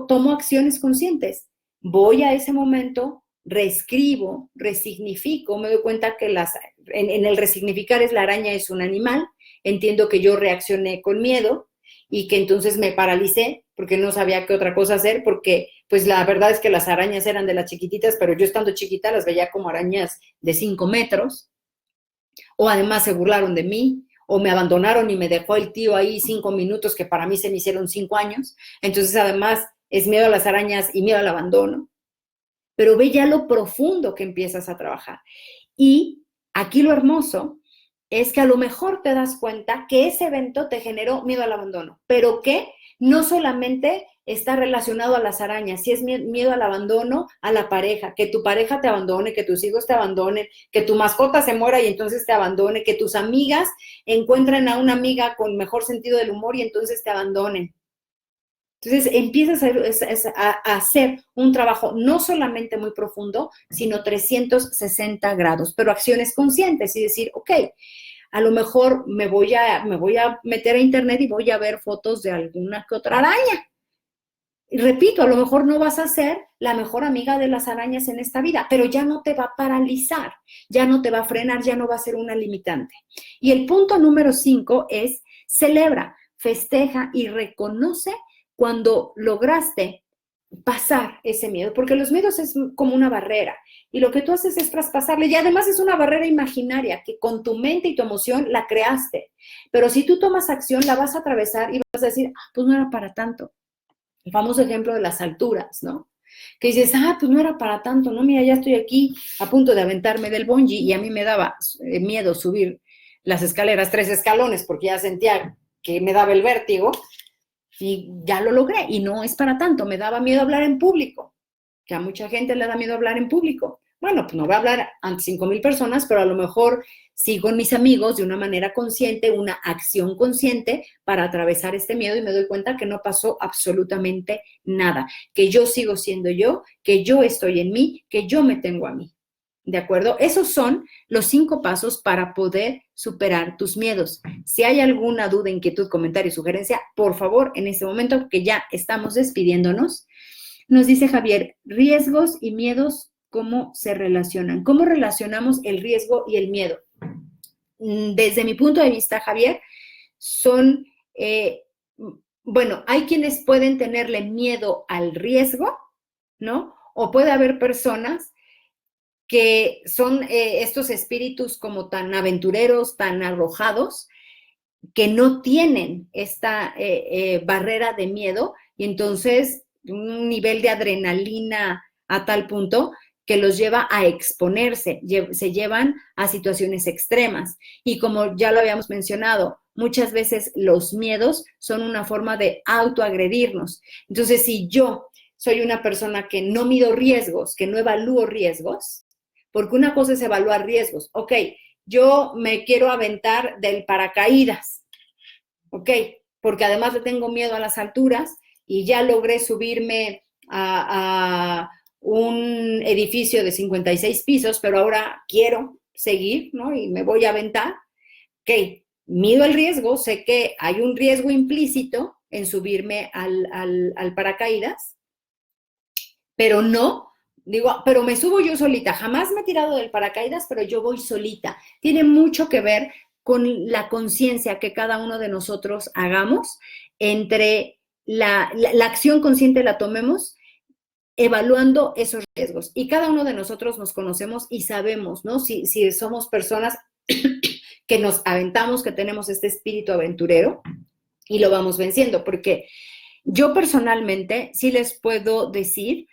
tomo acciones conscientes, voy a ese momento, reescribo, resignifico, me doy cuenta que en el resignificar la araña es un animal, entiendo que yo reaccioné con miedo y que entonces me paralicé porque no sabía qué otra cosa hacer, porque pues la verdad es que las arañas eran de las chiquititas, pero yo estando chiquita las veía como arañas de 5 metros, o además se burlaron de mí, o me abandonaron y me dejó el tío ahí 5 minutos que para mí se me hicieron 5 años, entonces además es miedo a las arañas y miedo al abandono, pero ve ya lo profundo que empiezas a trabajar. Y aquí lo hermoso es que a lo mejor te das cuenta que ese evento te generó miedo al abandono, pero que no solamente está relacionado a las arañas, si es miedo al abandono, a la pareja, que tu pareja te abandone, que tus hijos te abandonen, que tu mascota se muera y entonces te abandone, que tus amigas encuentren a una amiga con mejor sentido del humor y entonces te abandonen. Entonces empiezas a hacer un trabajo no solamente muy profundo, sino 360 grados, pero acciones conscientes y decir, ok, a lo mejor me voy a meter a internet y voy a ver fotos de alguna que otra araña. Y repito, a lo mejor no vas a ser la mejor amiga de las arañas en esta vida, pero ya no te va a paralizar, ya no te va a frenar, ya no va a ser una limitante. Y el punto número 5 es celebra, festeja y reconoce cuando lograste pasar ese miedo, porque los miedos es como una barrera y lo que tú haces es traspasarle y además es una barrera imaginaria que con tu mente y tu emoción la creaste, pero si tú tomas acción la vas a atravesar y vas a decir, pues no era para tanto. El famoso ejemplo de las alturas, ¿no? Que dices, pues no era para tanto, ¿no? Mira, ya estoy aquí a punto de aventarme del bungee y a mí me daba miedo subir las escaleras 3 escalones porque ya sentía que me daba el vértigo y ya lo logré y no es para tanto, me daba miedo hablar en público, que a mucha gente le da miedo hablar en público. Bueno, pues no voy a hablar ante 5,000 personas, pero a lo mejor sigo en mis amigos de una manera consciente, una acción consciente para atravesar este miedo y me doy cuenta que no pasó absolutamente nada, que yo sigo siendo yo, que yo estoy en mí, que yo me tengo a mí. ¿De acuerdo? Esos son los 5 pasos para poder superar tus miedos. Si hay alguna duda, inquietud, comentario, sugerencia, por favor, en este momento, que ya estamos despidiéndonos, nos dice Javier, riesgos y miedos, ¿cómo se relacionan? ¿Cómo relacionamos el riesgo y el miedo? Desde mi punto de vista, Javier, son, bueno, hay quienes pueden tenerle miedo al riesgo, ¿no? O puede haber personas que son estos espíritus como tan aventureros, tan arrojados, que no tienen esta barrera de miedo y entonces un nivel de adrenalina a tal punto que los lleva a exponerse, se llevan a situaciones extremas. Y como ya lo habíamos mencionado, muchas veces los miedos son una forma de autoagredirnos. Entonces, si yo soy una persona que no mido riesgos, que no evalúo riesgos, porque una cosa es evaluar riesgos. Ok, yo me quiero aventar del paracaídas, ok, porque además le tengo miedo a las alturas y ya logré subirme a un edificio de 56 pisos, pero ahora quiero seguir, ¿no? Y me voy a aventar. Ok, mido el riesgo, sé que hay un riesgo implícito en subirme al paracaídas, pero no, digo, pero me subo yo solita. Jamás me he tirado del paracaídas, pero yo voy solita. Tiene mucho que ver con la conciencia que cada uno de nosotros hagamos entre la acción consciente la tomemos evaluando esos riesgos. Y cada uno de nosotros nos conocemos y sabemos, ¿no? Si somos personas que nos aventamos, que tenemos este espíritu aventurero y lo vamos venciendo, porque yo personalmente sí les puedo decir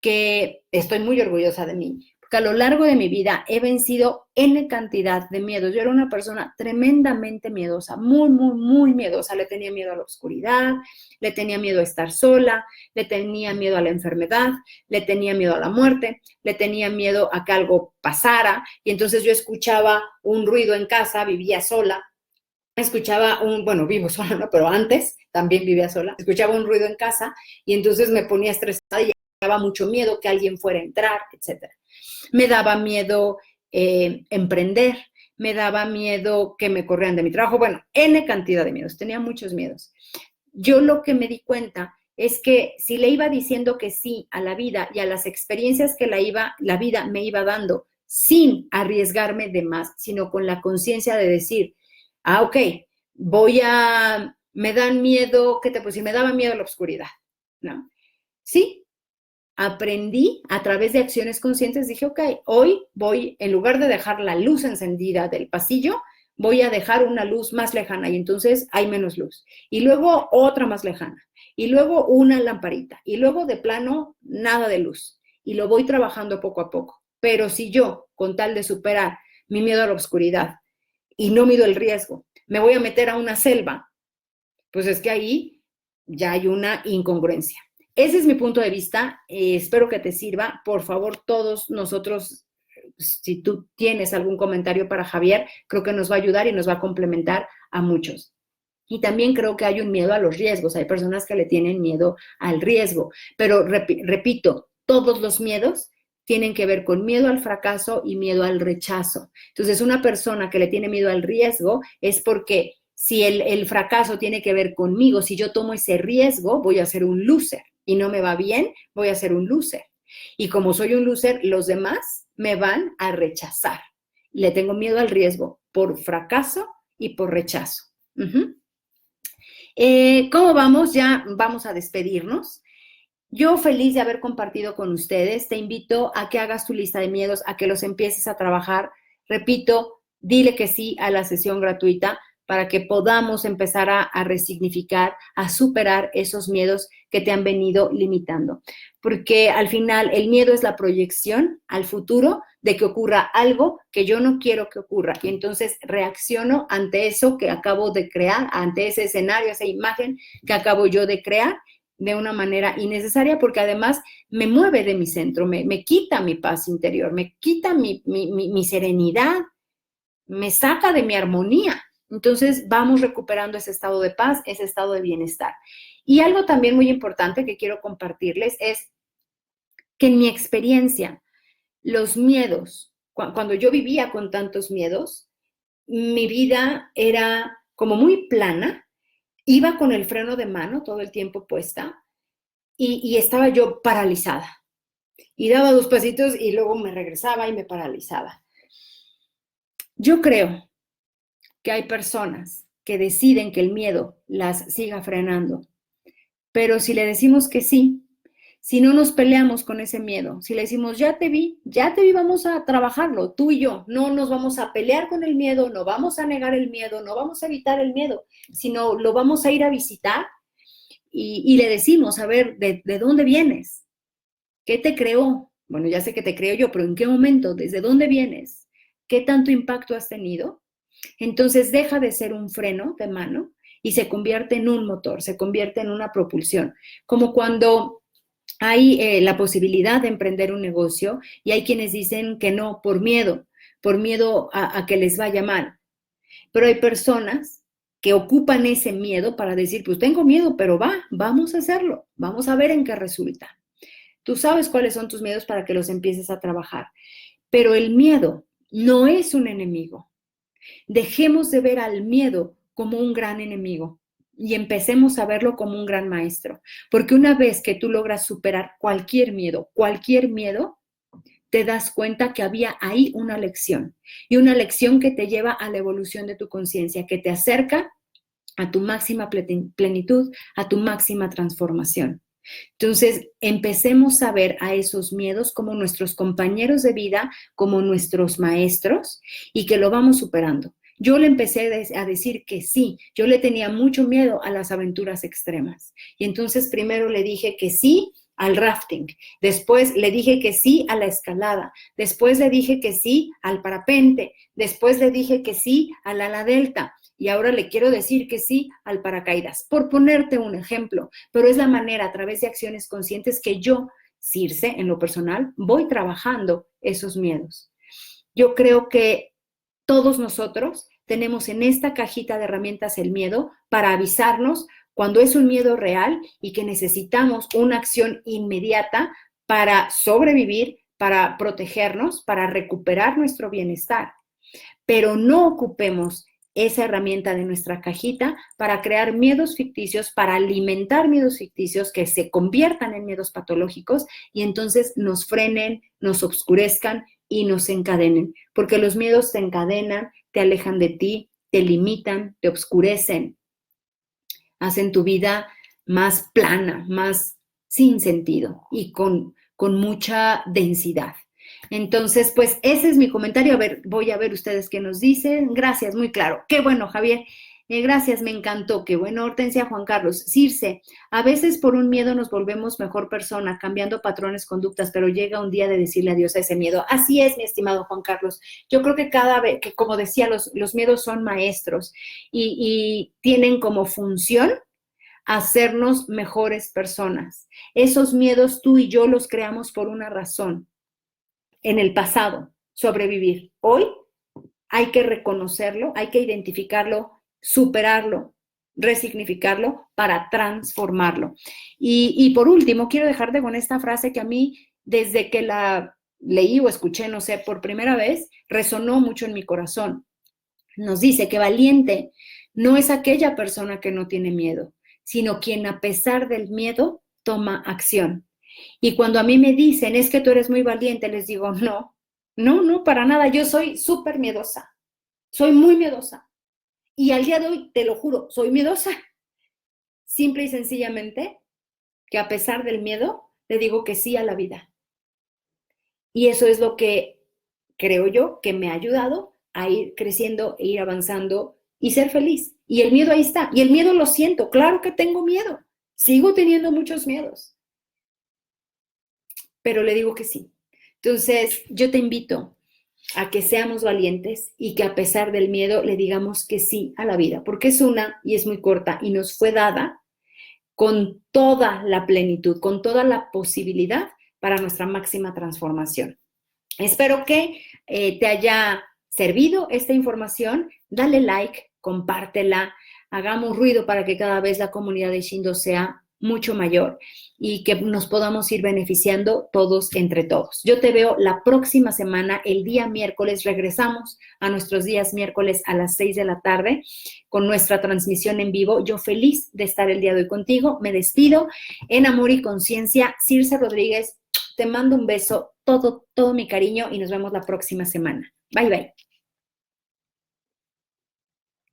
que estoy muy orgullosa de mí, porque a lo largo de mi vida he vencido N cantidad de miedos. Yo era una persona tremendamente miedosa, muy, muy, muy miedosa. Le tenía miedo a la oscuridad, le tenía miedo a estar sola, le tenía miedo a la enfermedad, le tenía miedo a la muerte, le tenía miedo a que algo pasara. Y entonces yo escuchaba un ruido en casa, vivía sola, bueno, vivo sola, ¿no? Pero antes también vivía sola, escuchaba un ruido en casa y entonces me ponía estresada y daba mucho miedo que alguien fuera a entrar, etc. Me daba miedo emprender, me daba miedo que me corrieran de mi trabajo, bueno, N cantidad de miedos, tenía muchos miedos. Yo lo que me di cuenta es que si le iba diciendo que sí a la vida y a las experiencias que la vida me iba dando sin arriesgarme de más, sino con la conciencia de decir, ok, me dan miedo, ¿qué te puedo decir? Me daba miedo la oscuridad, ¿no? Sí, aprendí a través de acciones conscientes, dije, ok, hoy voy, en lugar de dejar la luz encendida del pasillo, voy a dejar una luz más lejana y entonces hay menos luz. Y luego otra más lejana. Y luego una lamparita. Y luego de plano, nada de luz. Y lo voy trabajando poco a poco. Pero si yo, con tal de superar mi miedo a la oscuridad y no mido el riesgo, me voy a meter a una selva, pues es que ahí ya hay una incongruencia. Ese es mi punto de vista, espero que te sirva. Por favor, todos nosotros, si tú tienes algún comentario para Javier, creo que nos va a ayudar y nos va a complementar a muchos. Y también creo que hay un miedo a los riesgos, hay personas que le tienen miedo al riesgo, pero repito, todos los miedos tienen que ver con miedo al fracaso y miedo al rechazo. Entonces, una persona que le tiene miedo al riesgo es porque si el fracaso tiene que ver conmigo, si yo tomo ese riesgo, voy a ser un loser y no me va bien, voy a ser un loser. Y como soy un loser, los demás me van a rechazar. Le tengo miedo al riesgo por fracaso y por rechazo. ¿Cómo vamos? Ya vamos a despedirnos. Yo feliz de haber compartido con ustedes. Te invito a que hagas tu lista de miedos, a que los empieces a trabajar. Repito, dile que sí a la sesión gratuita para que podamos empezar a resignificar, a superar esos miedos que te han venido limitando. Porque al final el miedo es la proyección al futuro de que ocurra algo que yo no quiero que ocurra. Y entonces reacciono ante eso que acabo de crear, ante ese escenario, esa imagen que acabo yo de crear de una manera innecesaria, porque además me mueve de mi centro, me quita mi paz interior, me quita mi serenidad, me saca de mi armonía. Entonces vamos recuperando ese estado de paz, ese estado de bienestar. Y algo también muy importante que quiero compartirles es que en mi experiencia, los miedos, cuando yo vivía con tantos miedos, mi vida era como muy plana, iba con el freno de mano todo el tiempo puesta y estaba yo paralizada. Y daba 2 pasitos y luego me regresaba y me paralizaba. Yo creo que hay personas que deciden que el miedo las siga frenando, pero si le decimos que sí, si no nos peleamos con ese miedo, si le decimos, ya te vi, vamos a trabajarlo, tú y yo, no nos vamos a pelear con el miedo, no vamos a negar el miedo, no vamos a evitar el miedo, sino lo vamos a ir a visitar y le decimos, a ver, ¿de dónde vienes? ¿Qué te creó? Bueno, ya sé que te creo yo, pero ¿en qué momento? ¿Desde dónde vienes? ¿Qué tanto impacto has tenido? Entonces deja de ser un freno de mano y se convierte en un motor, se convierte en una propulsión. Como cuando hay la posibilidad de emprender un negocio y hay quienes dicen que no por miedo a que les vaya mal. Pero hay personas que ocupan ese miedo para decir, pues tengo miedo, pero vamos a hacerlo, vamos a ver en qué resulta. Tú sabes cuáles son tus miedos para que los empieces a trabajar. Pero el miedo no es un enemigo. Dejemos de ver al miedo como un gran enemigo y empecemos a verlo como un gran maestro. Porque una vez que tú logras superar cualquier miedo, te das cuenta que había ahí una lección. Y una lección que te lleva a la evolución de tu conciencia, que te acerca a tu máxima plenitud, a tu máxima transformación. Entonces, empecemos a ver a esos miedos como nuestros compañeros de vida, como nuestros maestros, y que lo vamos superando. Yo le empecé a decir que sí, yo le tenía mucho miedo a las aventuras extremas. Y entonces primero le dije que sí al rafting, después le dije que sí a la escalada, después le dije que sí al parapente, después le dije que sí al ala delta. Y ahora le quiero decir que sí al paracaídas, por ponerte un ejemplo, pero es la manera a través de acciones conscientes que yo, Circe, en lo personal, voy trabajando esos miedos. Yo creo que todos nosotros tenemos en esta cajita de herramientas el miedo para avisarnos cuando es un miedo real y que necesitamos una acción inmediata para sobrevivir, para protegernos, para recuperar nuestro bienestar. Pero no ocupemos esa herramienta de nuestra cajita para crear miedos ficticios, para alimentar miedos ficticios que se conviertan en miedos patológicos y entonces nos frenen, nos obscurezcan y nos encadenen. Porque los miedos te encadenan, te alejan de ti, te limitan, te obscurecen, hacen tu vida más plana, más sin sentido y con mucha densidad. Entonces, pues ese es mi comentario. A ver, voy a ver ustedes qué nos dicen. Gracias, muy claro. Qué bueno, Javier. Gracias, me encantó. Qué bueno, Hortensia, Juan Carlos. Circe, a veces por un miedo nos volvemos mejor persona, cambiando patrones, conductas, pero llega un día de decirle adiós a ese miedo. Así es, mi estimado Juan Carlos. Yo creo que cada vez, que como decía, los miedos son maestros y tienen como función hacernos mejores personas. Esos miedos tú y yo los creamos por una razón. En el pasado, sobrevivir. Hoy hay que reconocerlo, hay que identificarlo, superarlo, resignificarlo para transformarlo. Y por último, quiero dejarte con esta frase que a mí, desde que la leí o escuché, no sé, por primera vez, resonó mucho en mi corazón. Nos dice que valiente no es aquella persona que no tiene miedo, sino quien a pesar del miedo toma acción. Y cuando a mí me dicen, es que tú eres muy valiente, les digo, no, para nada, yo soy súper miedosa, soy muy miedosa. Y al día de hoy, te lo juro, soy miedosa. Simple y sencillamente, que a pesar del miedo, le digo que sí a la vida. Y eso es lo que creo yo que me ha ayudado a ir creciendo, e ir avanzando y ser feliz. Y el miedo ahí está. Y el miedo lo siento, claro que tengo miedo. Sigo teniendo muchos miedos. Pero le digo que sí. Entonces, yo te invito a que seamos valientes y que a pesar del miedo le digamos que sí a la vida, porque es una y es muy corta y nos fue dada con toda la plenitud, con toda la posibilidad para nuestra máxima transformación. Espero que te haya servido esta información. Dale like, compártela, hagamos ruido para que cada vez la comunidad de Shindo sea mucho mayor y que nos podamos ir beneficiando todos entre todos. Yo te veo la próxima semana, el día miércoles. Regresamos a nuestros días miércoles a las 6 de la tarde con nuestra transmisión en vivo. Yo feliz de estar el día de hoy contigo. Me despido en amor y conciencia. Circe Rodríguez, te mando un beso, todo mi cariño y nos vemos la próxima semana. Bye, bye.